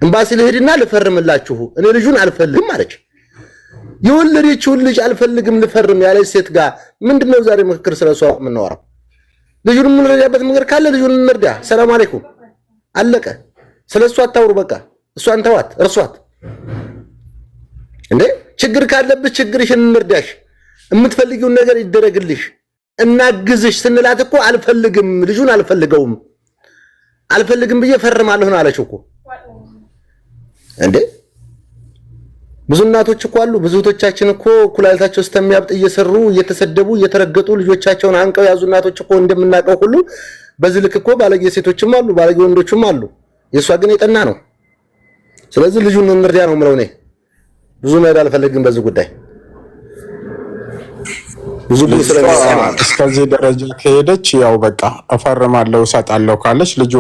ኤምባሲ ልሄድና ልፈርምላችሁ እኔ ልጁን አልፈልግም አለች። የወለደችውን ልጅ አልፈልግም ልፈርም ያለች ሴት ጋር ምንድነው ዛሬ ምክክር ስለሷ የምናወራው? ልጁን የምንረዳበት መንገድ ካለ ልጁን እንርዳ። ሰላም አለይኩም አለቀ። ስለሷ አታውሩ። በቃ እሷን ተዋት፣ እርሷት። እንዴ ችግር ካለብሽ ችግርሽን እንርዳሽ፣ የምትፈልጊውን ነገር ይደረግልሽ፣ እናግዝሽ ስንላት እኮ አልፈልግም ልጁን አልፈልግም ብዬ ፈርማለሁ ነው አለች እኮ። እንዴ ብዙ እናቶች እኮ አሉ። ብዙ እህቶቻችን እኮ ኩላሊታቸው እስከሚያብጥ እየሰሩ እየተሰደቡ እየተረገጡ ልጆቻቸውን አንቀው ያዙ እናቶች እኮ እንደምናውቀው ሁሉ በዚህ ልክ እኮ ባለጌ ሴቶችም አሉ፣ ባለጌ ወንዶችም አሉ። የሷ ግን የጠና ነው። ስለዚህ ልጁን እንርዳ ነው የምለው እኔ። ብዙ መሄድ አልፈልግም በዚህ ጉዳይ። ብዙ እስከዚህ ደረጃ ከሄደች ያው በቃ እፈርማለሁ እሰጣለሁ ካለች ልጁ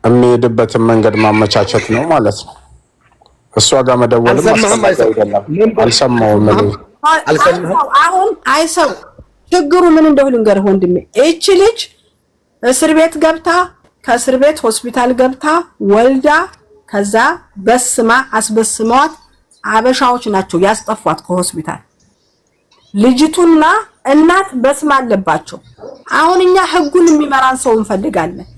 የሚሄድበትን መንገድ ማመቻቸት ነው ማለት ነው። እሷ ጋር መደወልም አልሰማሁም። አሁን አይሰው ችግሩ ምን እንደሆነ ልንገርህ ወንድሜ። እቺ ልጅ እስር ቤት ገብታ ከእስር ቤት ሆስፒታል ገብታ ወልዳ ከዛ በስማ አስበስመዋት አበሻዎች ናቸው ያስጠፏት ከሆስፒታል። ልጅቱና እናት በስማ አለባቸው። አሁን እኛ ህጉን የሚመራን ሰው እንፈልጋለን።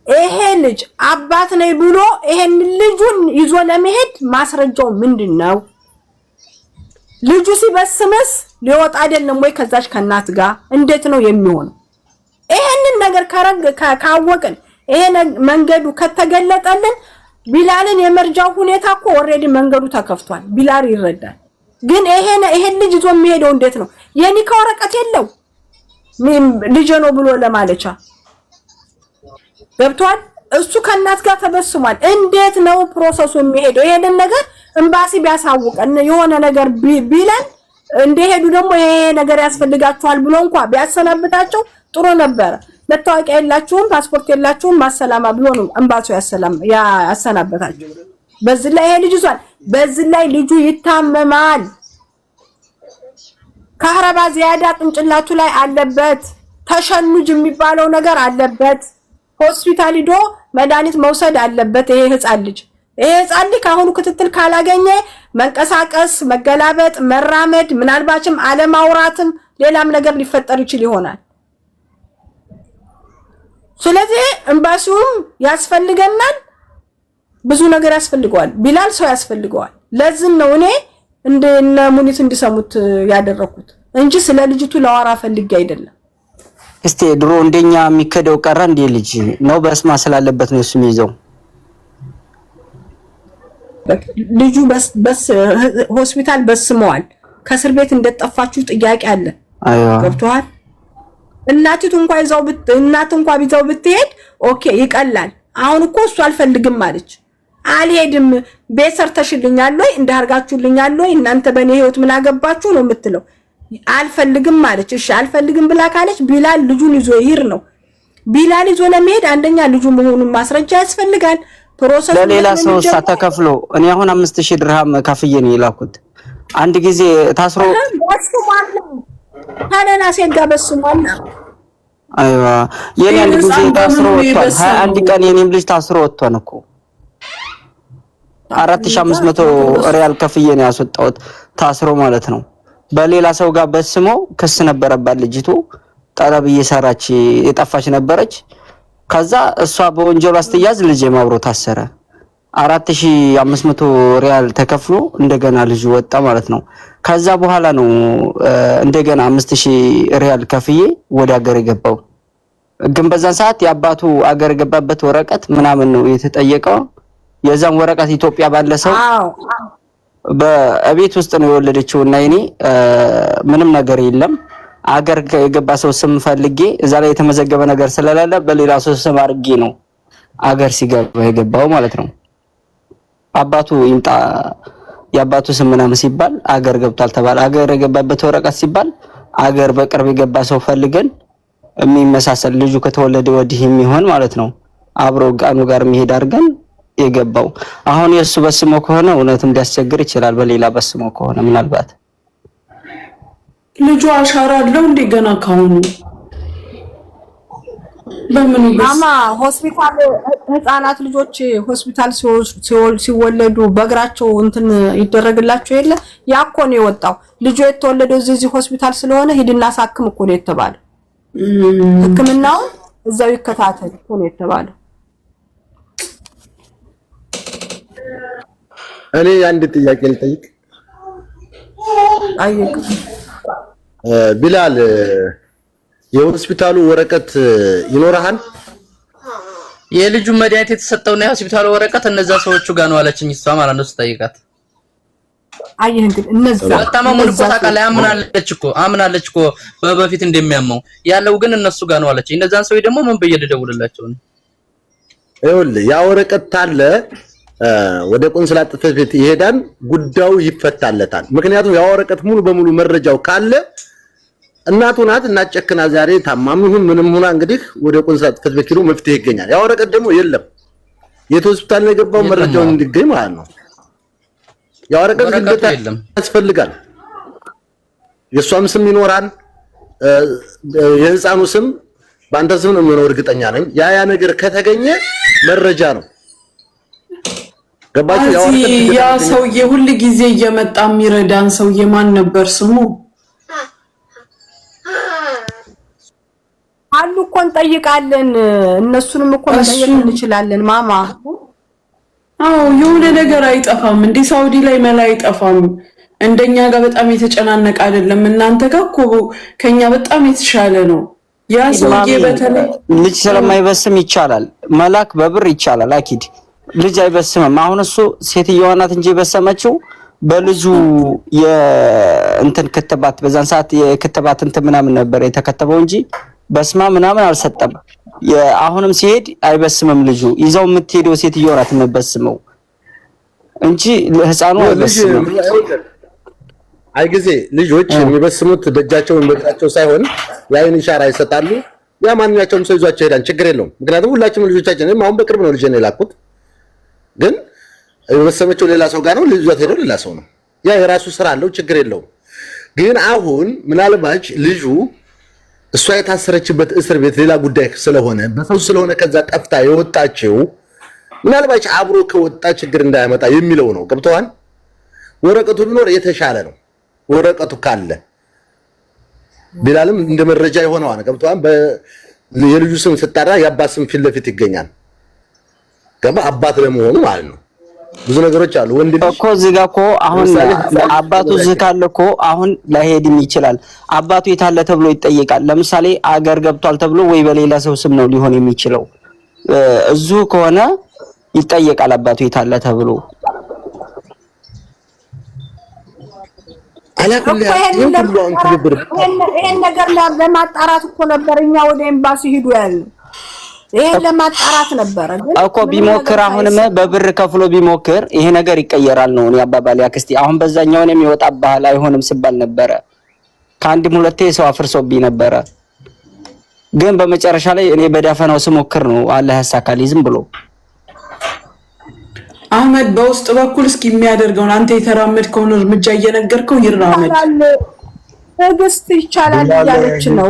ይሄ ልጅ አባት ነኝ ብሎ ይሄን ልጁን ይዞ ለመሄድ ማስረጃው ምንድነው? ልጁ ሲበስምስ ሊወጣ አይደለም ወይ ከዛች ከናት ጋር እንዴት ነው የሚሆነው? ይሄንን ነገር ካወቅን ይሄ መንገዱ ከተገለጠልን ቢላልን የመርጃው ሁኔታ እኮ ኦሬዲ መንገዱ ተከፍቷል። ቢላል ይረዳል። ግን ይሄን ልጅ ይዞ የሚሄደው እንዴት ነው? የኒካ ወረቀት የለው ልጅ ነው ብሎ ለማለቻ ገብቷል። እሱ ከናት ጋር ተበስሟል። እንዴት ነው ፕሮሰሱ የሚሄደው? ይሄንን ነገር ኤምባሲ ቢያሳውቀን የሆነ ነገር ቢለን እንደሄዱ ደግሞ ይሄ ነገር ያስፈልጋቸዋል ብሎ እንኳን ቢያሰናብታቸው ጥሩ ነበረ። መታወቂያ የላችሁም ፓስፖርት የላችሁም ማሰላማ ብሎ ነው ኤምባሲው ያሰናበታቸው። በዚህ ላይ ይሄ ልጅ ይዟል። በዚህ ላይ ልጁ ይታመማል። ካህረባ ዚያዳ ቅንጭላቱ ላይ አለበት። ተሸኑጅ የሚባለው ነገር አለበት። ሆስፒታል ሂዶ መድኃኒት መውሰድ አለበት። ይሄ ህፃን ልጅ ካሁኑ ክትትል ካላገኘ መንቀሳቀስ፣ መገላበጥ፣ መራመድ ምናልባችም አለማውራትም ሌላም ነገር ሊፈጠር ይችል ይሆናል። ስለዚህ ኤምባሲውም ያስፈልገናል፣ ብዙ ነገር ያስፈልገዋል። ቢላል ሰው ያስፈልገዋል። ለዚህ ነው እኔ እንደነ ሙኒት እንዲሰሙት ያደረኩት እንጂ ስለ ልጅቱ ለዋራ ፈልጌ አይደለም። እስቲ ድሮ እንደኛ የሚከደው ቀረ እንዴ? ልጅ ነው በስማ ስላለበት ነው እሱ የሚይዘው። ልጁ በስ ሆስፒታል በስመዋል። ከእስር ቤት እንደጠፋችሁ ጥያቄ አለ። ገብቶሃል? እናቲቱ እንኳን ቢዛው ብትሄድ ኦኬ ይቀላል። አሁን እኮ እሱ አልፈልግም አለች። አልሄድም ቤት ሰርተሽልኛል ወይ እንዳርጋችሁልኛል ወይ እናንተ በኔ ህይወት ምን አገባችሁ ነው የምትለው። አልፈልግም አለች። እሺ አልፈልግም ብላ ካለች ቢላል ልጁን ይዞ ይሄድ ነው። ቢላል ይዞ ለመሄድ አንደኛ ልጁ መሆኑን ማስረጃ ያስፈልጋል። ፕሮሰሱ ለሌላ ሰው ተከፍሎ እኔ አሁን 5000 ድርሃም ከፍዬ ነው የላኩት። አንድ ጊዜ ታስሮ ታለና ሲጋ በስሟልና አይዋ የኔ አንድ ጊዜ ታስሮ ወጥቷል። 21 ቀን የኔም ልጅ ታስሮ ወጥቷል እኮ 4500 ሪያል ከፍዬ ነው ያስወጣሁት ታስሮ ማለት ነው። በሌላ ሰው ጋር በስሞ ክስ ነበረባት ልጅቱ። ጠለብ እየሰራች የጠፋች ነበረች። ከዛ እሷ በወንጀል አስተያዝ ልጅ ማብሮ ታሰረ። 4500 ሪያል ተከፍሎ እንደገና ልጅ ወጣ ማለት ነው። ከዛ በኋላ ነው እንደገና 5000 ሪያል ከፍዬ ወደ ሀገር የገባው። ግን በዛን ሰዓት የአባቱ ሀገር የገባበት ወረቀት ምናምን ነው የተጠየቀው። የዛን ወረቀት ኢትዮጵያ ባለ ሰው በቤት ውስጥ ነው የወለደችው እና እኔ ምንም ነገር የለም አገር የገባ ሰው ስም ፈልጌ እዛ ላይ የተመዘገበ ነገር ስለሌለ በሌላ ሰው ስም አድርጌ ነው አገር ሲገባ የገባው ማለት ነው። አባቱ ይምጣ የአባቱ ስም ምናምን ሲባል አገር ገብቷል ተባለ። አገር የገባበት ወረቀት ሲባል አገር በቅርብ የገባ ሰው ፈልገን የሚመሳሰል ልጁ ከተወለደ ወዲህ የሚሆን ማለት ነው አብሮ ጋኑ ጋር መሄድ አድርገን የገባው። አሁን የሱ በስሞ ከሆነ እውነትም ሊያስቸግር ይችላል። በሌላ በስሞ ከሆነ ምናልባት ልጁ አሻራ አለው እንዴ ገና ካሁኑ በምን ማማ ሆስፒታል ህፃናት ልጆች ሆስፒታል ሲወለዱ በእግራቸው እንትን ይደረግላቸው የለ ያኮ ነው የወጣው። ልጁ የተወለደው እዚህ ሆስፒታል ስለሆነ ሂድና ሳክም እኮ ነው የተባለው። ህክምናው እዛው ይከታተል እኮ ነው የተባለው። እኔ አንድ ጥያቄ ልጠይቅ። አይክ ቢላል የሆስፒታሉ ወረቀት ይኖርሃል? የልጁ መድኃኒት የተሰጠውና የሆስፒታሉ ወረቀት እነዛ ሰዎቹ ጋር ነው አለችኝ። እሷ ማለት ነው ስጠይቃት አየህ እንግዲህ እነዛ ወጣማሙን ቦታ ቃል አምናለች እኮ በፊት እንደሚያመው ያለው ግን እነሱ ጋር ነው አለችኝ። እነዛን ሰዎች ደግሞ ምን በየደውልላቸው ነው? ይኸውልህ ያ ወረቀት ታለ ወደ ቆንስላ ጽሕፈት ቤት ይሄዳል፣ ጉዳዩ ይፈታለታል። ምክንያቱም ያ ወረቀት ሙሉ በሙሉ መረጃው ካለ እናቱ ናት እናጨክና ዛሬ ታማም ይሁን ምንም ሆና እንግዲህ ወደ ቆንስላ ጽሕፈት ቤት ሄዶ መፍትሄ ይገኛል። ያ ወረቀት ደግሞ የለም የት ሆስፒታል ነው የገባው መረጃውን እንዲገኝ ማለት ነው። ያ ወረቀት ግዴታ ያስፈልጋል። የሷም ስም ይኖራል፣ የህፃኑ ስም በአንተ ስም ነው የሚኖር እርግጠኛ ነኝ። ያ ነገር ከተገኘ መረጃ ነው። ገባችሁ? ያ ሰውዬ ሁሉ ጊዜ እየመጣ የሚረዳን ሰውዬ ማን ነበር ስሙ? አሉ እኮ እንጠይቃለን። እነሱንም እኮ መጠየቅ እንችላለን ማማ። አዎ የሆነ ነገር አይጠፋም እንዴ ሳውዲ ላይ መላ አይጠፋም። እንደኛ ጋር በጣም የተጨናነቀ አይደለም። እናንተ ጋር እኮ ከኛ በጣም የተሻለ ነው። ያ ሰውዬ በተለይ ልጅ ስለማይበስም ይቻላል መላክ በብር ይቻላል። አኪድ ልጅ አይበስምም። አሁን እሱ ሴትየዋ ናት እንጂ የበሰመችው በልጁ የእንትን ክትባት በዛን ሰዓት የክትባት እንትን ምናምን ነበር የተከተበው እንጂ በስማ ምናምን አልሰጠም። አሁንም ሲሄድ አይበስምም። ልጁ ይዘው የምትሄደው ሴትየዋ ናት የምትበስመው እንጂ ህፃኑ አይበስምም። አይ ጊዜ ልጆች የሚበስሙት በእጃቸውን በእግራቸው ሳይሆን የአይን ኢሻራ ይሰጣሉ። ያ ማንኛቸውም ሰው ይዟቸው ይሄዳል፣ ችግር የለውም። ምክንያቱም ሁላችንም ልጆቻችንን አሁን በቅርብ ነው ልጅ ነው የላኩት፣ ግን የበሰመችው ሌላ ሰው ጋር ነው ልጅ ይዟት ሄደው ሌላ ሰው ነው። ያ የራሱ ስራ አለው፣ ችግር የለውም። ግን አሁን ምናልባት ልጁ እሷ የታሰረችበት እስር ቤት ሌላ ጉዳይ ስለሆነ በሰው ስለሆነ ከዛ ጠፍታ የወጣችው ምናልባት አብሮ ከወጣ ችግር እንዳያመጣ የሚለው ነው። ገብተዋል? ወረቀቱ ቢኖር የተሻለ ነው። ወረቀቱ ካለ ቢላልም እንደ መረጃ ይሆነዋል። ገብተዋል? የልጁ ስም ስጣራ የአባት ስም ፊት ለፊት ይገኛል። ገባ? አባት ለመሆኑ ማለት ነው። ብዙ ነገሮች አሉ። ወንድ ልጅ እኮ እዚህ ጋር እኮ አሁን አባቱ እዚህ ካለ እኮ አሁን ላይሄድም ይችላል። አባቱ የታለ ተብሎ ይጠየቃል። ለምሳሌ አገር ገብቷል ተብሎ ወይ በሌላ ሰው ስም ነው ሊሆን የሚችለው። እዚሁ ከሆነ ይጠየቃል አባቱ የታለ ተብሎ። ይሄን ነገር ለማጣራት እኮ ነበር እኛ ወደ ኤምባሲ ሂዱ ያልን። ይሄን ለማጣራት ነበር እኮ ቢሞክር አሁንም በብር ከፍሎ ቢሞክር ይሄ ነገር ይቀየራል ነው እኔ አባባል ያክስቲ። አሁን በዛኛው ነው የሚወጣ ባህል አይሆንም ሲባል ነበረ። ከአንድም ሁለቴ ሰው አፍርሶብኝ ነበረ። ግን በመጨረሻ ላይ እኔ በዳፈናው ስሞክር ነው አላህ ያሳካልኝ ዝም ብሎ። አህመድ በውስጥ በኩል እስኪ የሚያደርገውን አንተ የተራመድከውን እርምጃ እየነገርከው ይራመድ። ትዕግስት ይቻላል ያለች ነው።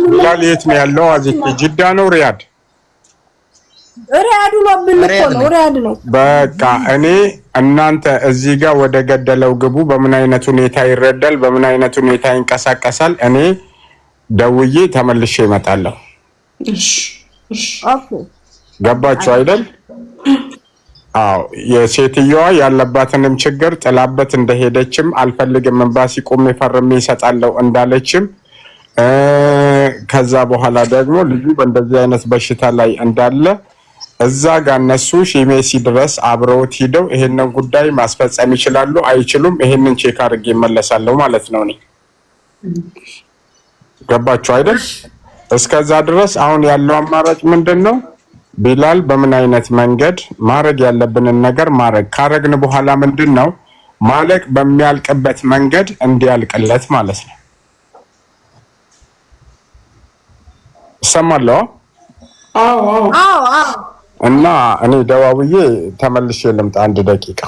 ቢላል የት ነው ያለው? አዚት ጅዳ ነው ሪያድ? ሪያድ ነው ብንቆ ሪያድ ነው። በቃ እኔ እናንተ እዚህ ጋር ወደ ገደለው ግቡ። በምን አይነት ሁኔታ ይረዳል፣ በምን አይነት ሁኔታ ይንቀሳቀሳል፣ እኔ ደውዬ ተመልሼ እመጣለሁ። ኦኬ ገባችሁ አይደል? አዎ የሴትየዋ ያለባትንም ችግር ጥላበት እንደሄደችም አልፈልግም ኤምባሲ ቆሜ ፈርሜ ይሰጣለሁ እንዳለችም ከዛ በኋላ ደግሞ ልጁ በእንደዚህ አይነት በሽታ ላይ እንዳለ እዛ ጋር እነሱ ሺሜሲ ድረስ አብረውት ሂደው ይሄንን ጉዳይ ማስፈጸም ይችላሉ አይችሉም፣ ይሄንን ቼክ አድርጌ እመለሳለሁ ማለት ነው። እኔ ገባችሁ አይደል? እስከዛ ድረስ አሁን ያለው አማራጭ ምንድነው? ቢላል በምን አይነት መንገድ ማድረግ ያለብንን ነገር ማድረግ ካረግን በኋላ ምንድነው ማለቅ በሚያልቅበት መንገድ እንዲያልቅለት ማለት ነው። ሰማለው? አዎ እና እኔ ደዋውዬ ተመልሼ ልምጣ 1 ደቂቃ።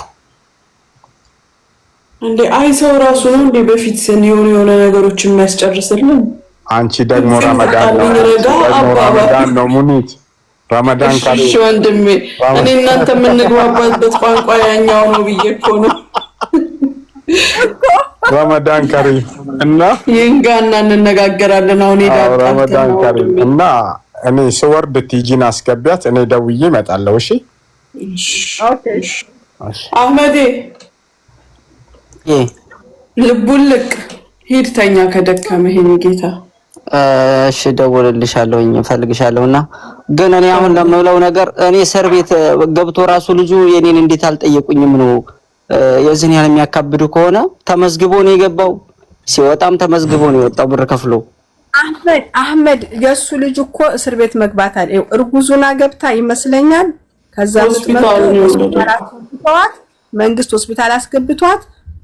እንዴ አይሰው ራሱ ነው እንዴ በፊት የሆነ ነገሮችን የሚያስጨርስልን? አንቺ ደግሞ ረመዳን ነው ሙኒት ረመዳን ካለ እሺ ወንድሜ እኔ እናንተ የምንግባባበት ቋንቋ ያኛው ነው ብዬ እኮ ነው። ረመዳን ከሪም እና ይንጋና እንነጋገራለን። አሁን ሄዳጣ ረመዳን ከሪም እና እኔ ስወርድ ቲጂን አስገቢያት፣ እኔ ደውዬ እመጣለሁ። እሺ ኦኬ አህመዴ ልቡን ልቅ ሂድ ተኛ ከደከመህ የኔ ጌታ። እሺ ደውልልሻለሁኝ እፈልግሻለሁና ግን እኔ አሁን ለምለው ነገር እኔ እስር ቤት ገብቶ ራሱ ልጁ የኔን እንዴት አልጠየቁኝም ነው። የዚህን ያህል የሚያካብዱ ከሆነ ተመዝግቦ ነው የገባው፣ ሲወጣም ተመዝግቦ ነው የወጣው ብር ከፍሎ። አህመድ የሱ ልጅ እኮ እስር ቤት መግባት አለ። እርጉዙና ገብታ ይመስለኛል። ከዛ መንግስት ሆስፒታል አስገብቷት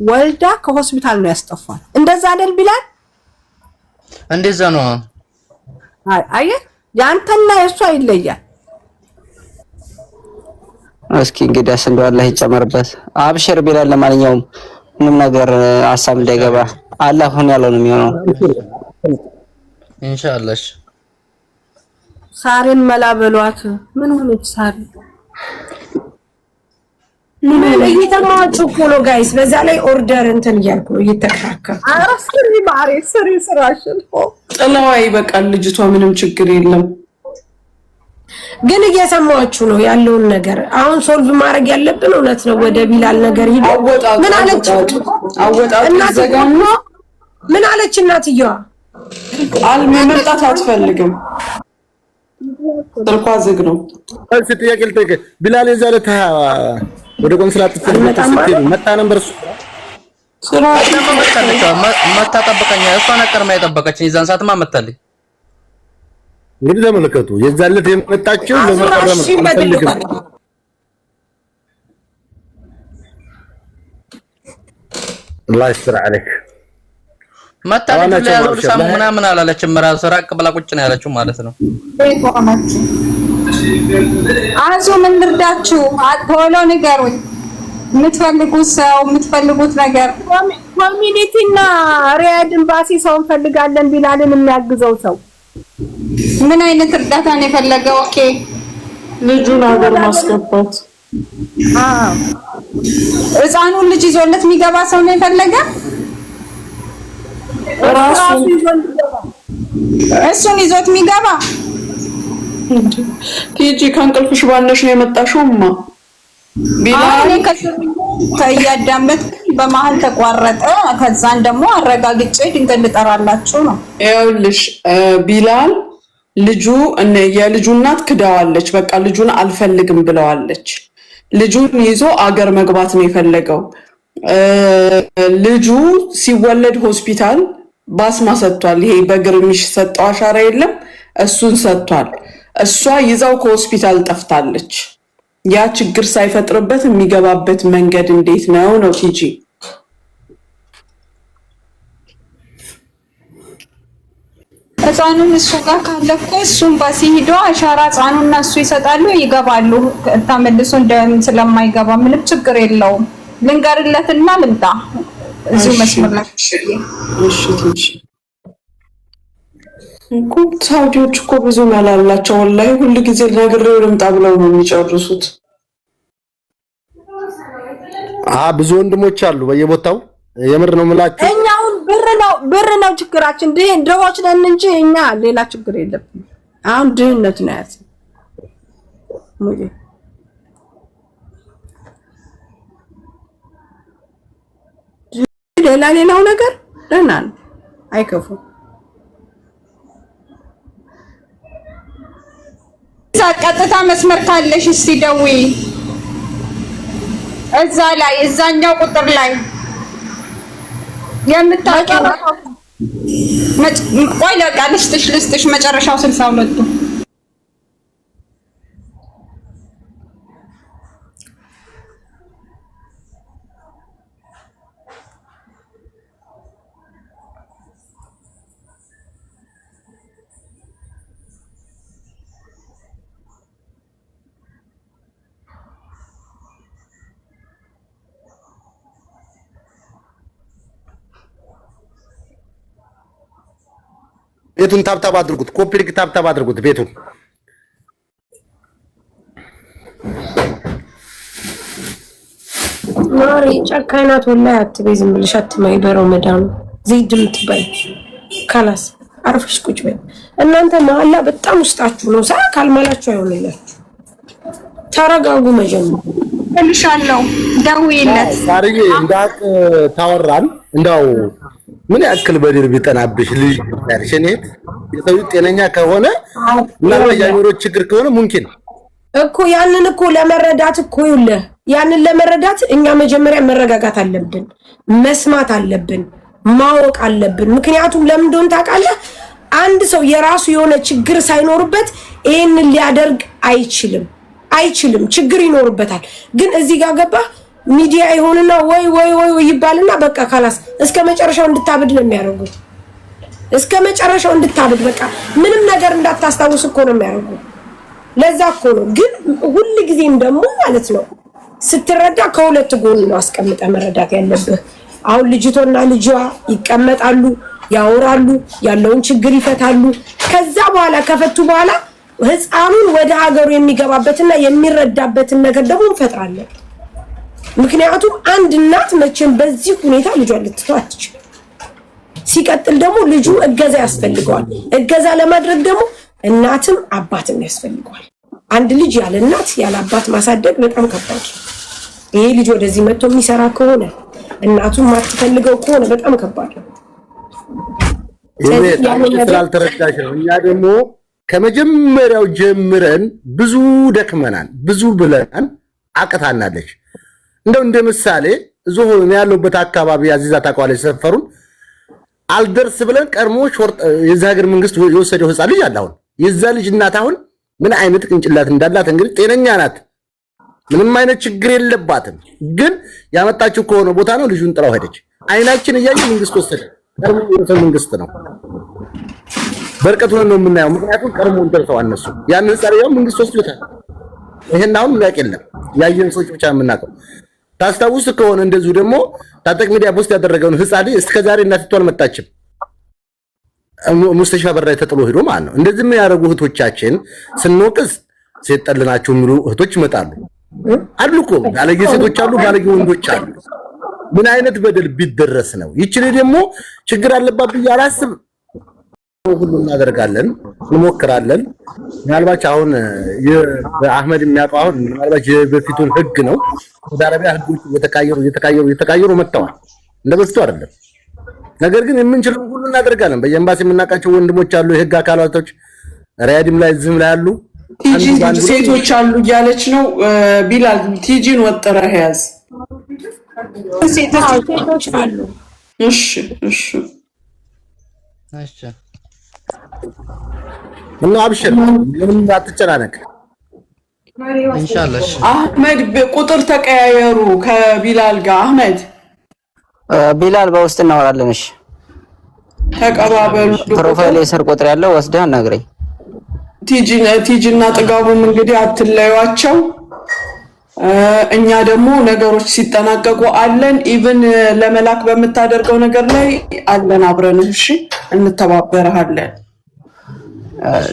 ወልዳ ከሆስፒታል ነው ያስጠፋል። እንደዛ አይደል ቢላል? እንደዛ ነው። አየህ ያንተና የሷ ይለያል። እስኪ እንግዲህ እንደው አላህ ይጨመርበት። አብሽር ቢላል። ለማንኛውም ምንም ነገር ሀሳብ እንዳይገባ አላህ ሆነ ያለው ነው የሚሆነው ኢንሻአላህ። ሳሬን መላበሏት ምን ሆነች ሳሪ? ምን እየተማቹ እኮ ነው ጋይስ። በዛ ላይ ኦርደር እንትን እያልኩ ነው እየተከራከርኩ። አራስሪ ማሪ ስሪ ስራሽን ጥላዋ ይበቃል። ልጅቷ ምንም ችግር የለም። ግን እየሰማችሁ ነው ያለውን ነገር። አሁን ሶልቭ ማድረግ ያለብን እውነት ነው ወደ ቢላል ነገር ሂዶ ምን አለች? ዘጋና ምን አለች እናትየዋ? አልሚ መምጣት አትፈልግም። ስልኳ ዝግ ነው። እሺ ጥያቄ ልጠይቅ። ቢላል የዛለታ ወደ ቆንስላት ስትሄዱ መጣ ነበር እሱ ስራ መጣ ጠበቀኛ። እሷ ነበር የማይጠበቀችኝ የዛን ሰዓትማ መጣልኝ። እንግዲህ ተመልከቱ የዛለት የመጣችው ለመቀረም አልፈልግም። الله يستر عليك መጣልኝ ያለው ሳሙና ምን አላለችም። ራስ ራቅ ብላ ቁጭ ነው ያለችው ማለት ነው። አዞ ምን ልርዳችሁ? ቶሎ ንገሩኝ። የምትፈልጉት ሰው የምትፈልጉት ነገር ኮሚኒቲና ሪያድ ኤምባሲ ሰው እንፈልጋለን ቢላልን የሚያግዘው ሰው ምን አይነት እርዳታ ነው የፈለገው? ኦኬ ልጁን ሀገር ማስገባት። ህፃኑን ልጅ ይዞለት የሚገባ ሰው ነው የፈለገ። እሱን ይዞት የሚገባ ቲጂ ከእንቅልፍሽ ባነሽ ነው የመጣሽውማ። ቢላል ከያዳመጥ በመሀል ተቋረጠ። ከዛን ደግሞ አረጋግጬ ድንገት ልጠራላችሁ ነው። ይኸውልሽ ቢላል ልጁ የልጁ እናት ክዳዋለች። በቃ ልጁን አልፈልግም ብለዋለች። ልጁን ይዞ አገር መግባት ነው የፈለገው። ልጁ ሲወለድ ሆስፒታል ባስማ ሰጥቷል። ይሄ በእግር የሚሰጠው አሻራ የለም እሱን ሰጥቷል። እሷ ይዛው ከሆስፒታል ጠፍታለች። ያ ችግር ሳይፈጥርበት የሚገባበት መንገድ እንዴት ነው ነው ቲጂ? ህፃኑን እሱ ጋር ካለ እኮ እሱም ባሲ ሂዶ አሻራ ህፃኑና እሱ ይሰጣሉ፣ ይገባሉ። ተመልሶ ስለማይገባ ምንም ችግር የለውም። ልንገርለትና ልምጣ እዚሁ መስመር ላይ። እሺ ቲጂ እኮ ሳውዲዎች እኮ ብዙ መላላቸው ወላሂ ሁሉ ጊዜ ነግሬው ልምጣ ብለው ነው የሚጨርሱት። ብዙ ወንድሞች አሉ በየቦታው። የምር ነው የምላችሁ። እኛ አሁን ብር ነው ችግራችን። ድሆች ነን እንጂ እኛ ሌላ ችግር የለብንም። አሁን ድህነት ነው ያዝ ሙዬ ሌላው ነገር ደህና ነው፣ አይከፉም። ቀጥታ መስመር ካለሽ እስቲ ደውይ። እዛ ላይ እዛኛው ቁጥር ላይ የምታውቂው ቆይ ለቃ ልስጥሽ መጨረሻው 62 ቤቱን ታብታብ አድርጉት፣ ኮፒ ሊንክ ታብታብ አድርጉት ቤቱን። ማሪ ጨካኝ ናት ወላሂ። አትበይ፣ ዝም ብለሽ አትመይ። በረመዳን ዘይድ የምትባይ ካላስ አርፈሽ ቁጭ በይ። እናንተ መሀላ በጣም ውስጣችሁ ነው። ሳ ካልማላችሁ አይሆንላችሁ። ተረጋጉ። መጀመሪያ ልሻለው ደውይለት። ሳርዬ እንዳቅ ታወራን እንዳው ምን ያክል በድር ቢጠናብሽ ልጅ ያርሽኔት የሰው ጤነኛ ከሆነ ምናልባት የአእምሮ ችግር ከሆነ ሙምኪን እኮ ያንን እኮ ለመረዳት እኮ ይኸውልህ፣ ያንን ለመረዳት እኛ መጀመሪያ መረጋጋት አለብን፣ መስማት አለብን፣ ማወቅ አለብን። ምክንያቱም ለምን እንደሆነ ታውቃለህ? አንድ ሰው የራሱ የሆነ ችግር ሳይኖርበት ይሄንን ሊያደርግ አይችልም። ችግር ይኖርበታል። ግን እዚህ ጋር ገባ ሚዲያ ይሆንና ወይ ይባልና በቃ ካላስ እስከ መጨረሻው እንድታብድ ነው የሚያደርጉት። እስከ መጨረሻው እንድታብድ በቃ ምንም ነገር እንዳታስታውስ እኮ ነው የሚያደርጉት። ለዛ እኮ ነው። ግን ሁሉ ጊዜም ደግሞ ማለት ነው ስትረዳ ከሁለት ጎን ነው አስቀምጠ መረዳት ያለብህ። አሁን ልጅቶና ልጇ ይቀመጣሉ፣ ያወራሉ፣ ያለውን ችግር ይፈታሉ። ከዛ በኋላ ከፈቱ በኋላ ህፃኑን ወደ ሀገሩ የሚገባበትና የሚረዳበትን ነገር ደግሞ እንፈጥራለን። ምክንያቱም አንድ እናት መቼም በዚህ ሁኔታ ልጇን ልትተው አትችልም። ሲቀጥል ደግሞ ልጁ እገዛ ያስፈልገዋል። እገዛ ለማድረግ ደግሞ እናትም አባትም ያስፈልገዋል። አንድ ልጅ ያለ እናት ያለ አባት ማሳደግ በጣም ከባድ ነው። ይሄ ልጅ ወደዚህ መጥቶ የሚሰራ ከሆነ እናቱን ማትፈልገው ከሆነ በጣም ከባድ ነው። ስላልተረዳሽ ነው። እኛ ደግሞ ከመጀመሪያው ጀምረን ብዙ ደክመናል፣ ብዙ ብለናል፣ አቅታናለች። እንደው እንደ ምሳሌ እዚሁ ያለበት አካባቢ አዚዛ ታቋለች ሰፈሩን አልደርስ ብለን ቀርሞ የዛ ሀገር መንግስት የወሰደው ህፃን ልጅ አለ። አሁን የዛ ልጅ እናት አሁን ምን አይነት ቅንጭላት እንዳላት እንግዲህ ጤነኛ ናት፣ ምንም አይነት ችግር የለባትም። ግን ያመጣችው ከሆነ ቦታ ነው ልጁን ጥላው ሄደች። አይናችን እያየ መንግስት ወሰደ። ቀርሞ የወሰደው መንግስት ነው። በርቀቱ ነው የምናየው። ምክንያቱም ቀርሞ እንተርተው አነሱ ያን ህፃን ያው መንግስት ወስዶታል። ይሄን አሁን የሚያውቅ የለም፣ ያየን ሰዎች ብቻ የምናውቀው። ታስታውስ ከሆነ እንደዚሁ ደግሞ ታጠቅ ሚዲያ ፖስት ያደረገውን ህፃን እስከዛሬ እናትቷ አልመጣችም። ሙስተሻ በር ላይ ተጥሎ ሄዶ ማለት ነው። እንደዚህ የሚያደርጉ እህቶቻችን ስንወቅስ ሴት ጠል ናቸው የሚሉ እህቶች ይመጣሉ አሉ እኮ። ባለጌ ሴቶች አሉ፣ ባለጌ ወንዶች አሉ። ምን አይነት በደል ቢደረስ ነው? ይችል ደግሞ ችግር አለባት ብዬ አላስብም። ሁሉ እናደርጋለን፣ እንሞክራለን። ምናልባት አሁን በአህመድ የሚያውቀው አሁን ምናልባት የበፊቱን ህግ ነው። ሳውዲ አረቢያ ህጎች እየተቀያየሩ መጥተዋል። እንደበፊቱ አይደለም። ነገር ግን የምንችለው ሁሉ እናደርጋለን። በየኤምባሲ የምናውቃቸው ወንድሞች አሉ፣ የህግ አካላቶች ሪያድም ላይ ዝም ላይ አሉ። ቲጂ ሴቶች አሉ እያለች ነው። ቢላል ቲጂን ወጥረህ ያዝ። ሴቶች አሉ። እሺ እና አብሽር፣ ምንም አትጨናነቅ። ኢንሻአላህ። አህመድ ቁጥር ተቀያየሩ ከቢላል ጋር። አህመድ ቢላል በውስጥ እናወራለን። እሺ ተቀባበሉ። ፕሮፋይል የስር ቁጥር ያለው ወስደህ አናግረኝ። ቲጂና ጥጋቡም እንግዲህ አትለዩዋቸው። እኛ ደግሞ ነገሮች ሲጠናቀቁ አለን። ኢቭን ለመላክ በምታደርገው ነገር ላይ አለን አብረን። እሺ እንተባበረሃለን።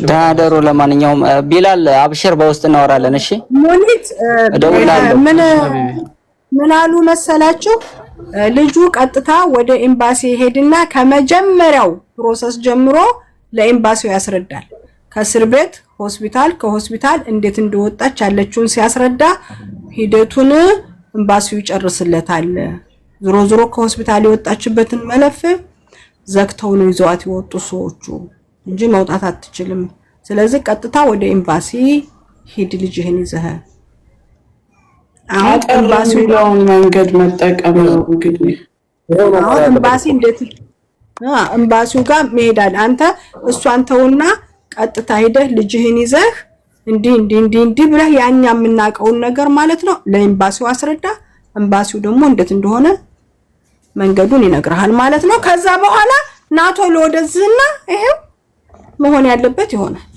ደህና ደሩ። ለማንኛውም ቢላል አብሽር፣ በውስጥ እናወራለን። እሺ ሙኒት ምን አሉ መሰላችሁ? ልጁ ቀጥታ ወደ ኤምባሲ ሄድና ከመጀመሪያው ፕሮሰስ ጀምሮ ለኤምባሲው ያስረዳል። ከእስር ቤት ሆስፒታል፣ ከሆስፒታል እንዴት እንደወጣች ያለችውን ሲያስረዳ ሂደቱን ኤምባሲው ይጨርስለታል። ዞሮ ዞሮ ከሆስፒታል የወጣችበትን መለፍ ዘግተው ነው ይዘዋት የወጡ ሰዎቹ እንጂ መውጣት አትችልም። ስለዚህ ቀጥታ ወደ ኤምባሲ ሂድ ልጅህን ይዘህ። አሁን ኤምባሲው መንገድ መጠቀም ነው እንግዲህ። አሁን ኤምባሲ እንዴት ኤምባሲው ጋር መሄዳል። አንተ እሷን ተውና ቀጥታ ሄደህ ልጅህን ይዘህ እንዲህ ብለህ ያኛ የምናውቀውን ነገር ማለት ነው ለኤምባሲው አስረዳ። ኤምባሲው ደግሞ እንዴት እንደሆነ መንገዱን ይነግርሃል ማለት ነው። ከዛ በኋላ ናቶ ለወደዝህና ይሄው መሆን ያለበት ይሆናል።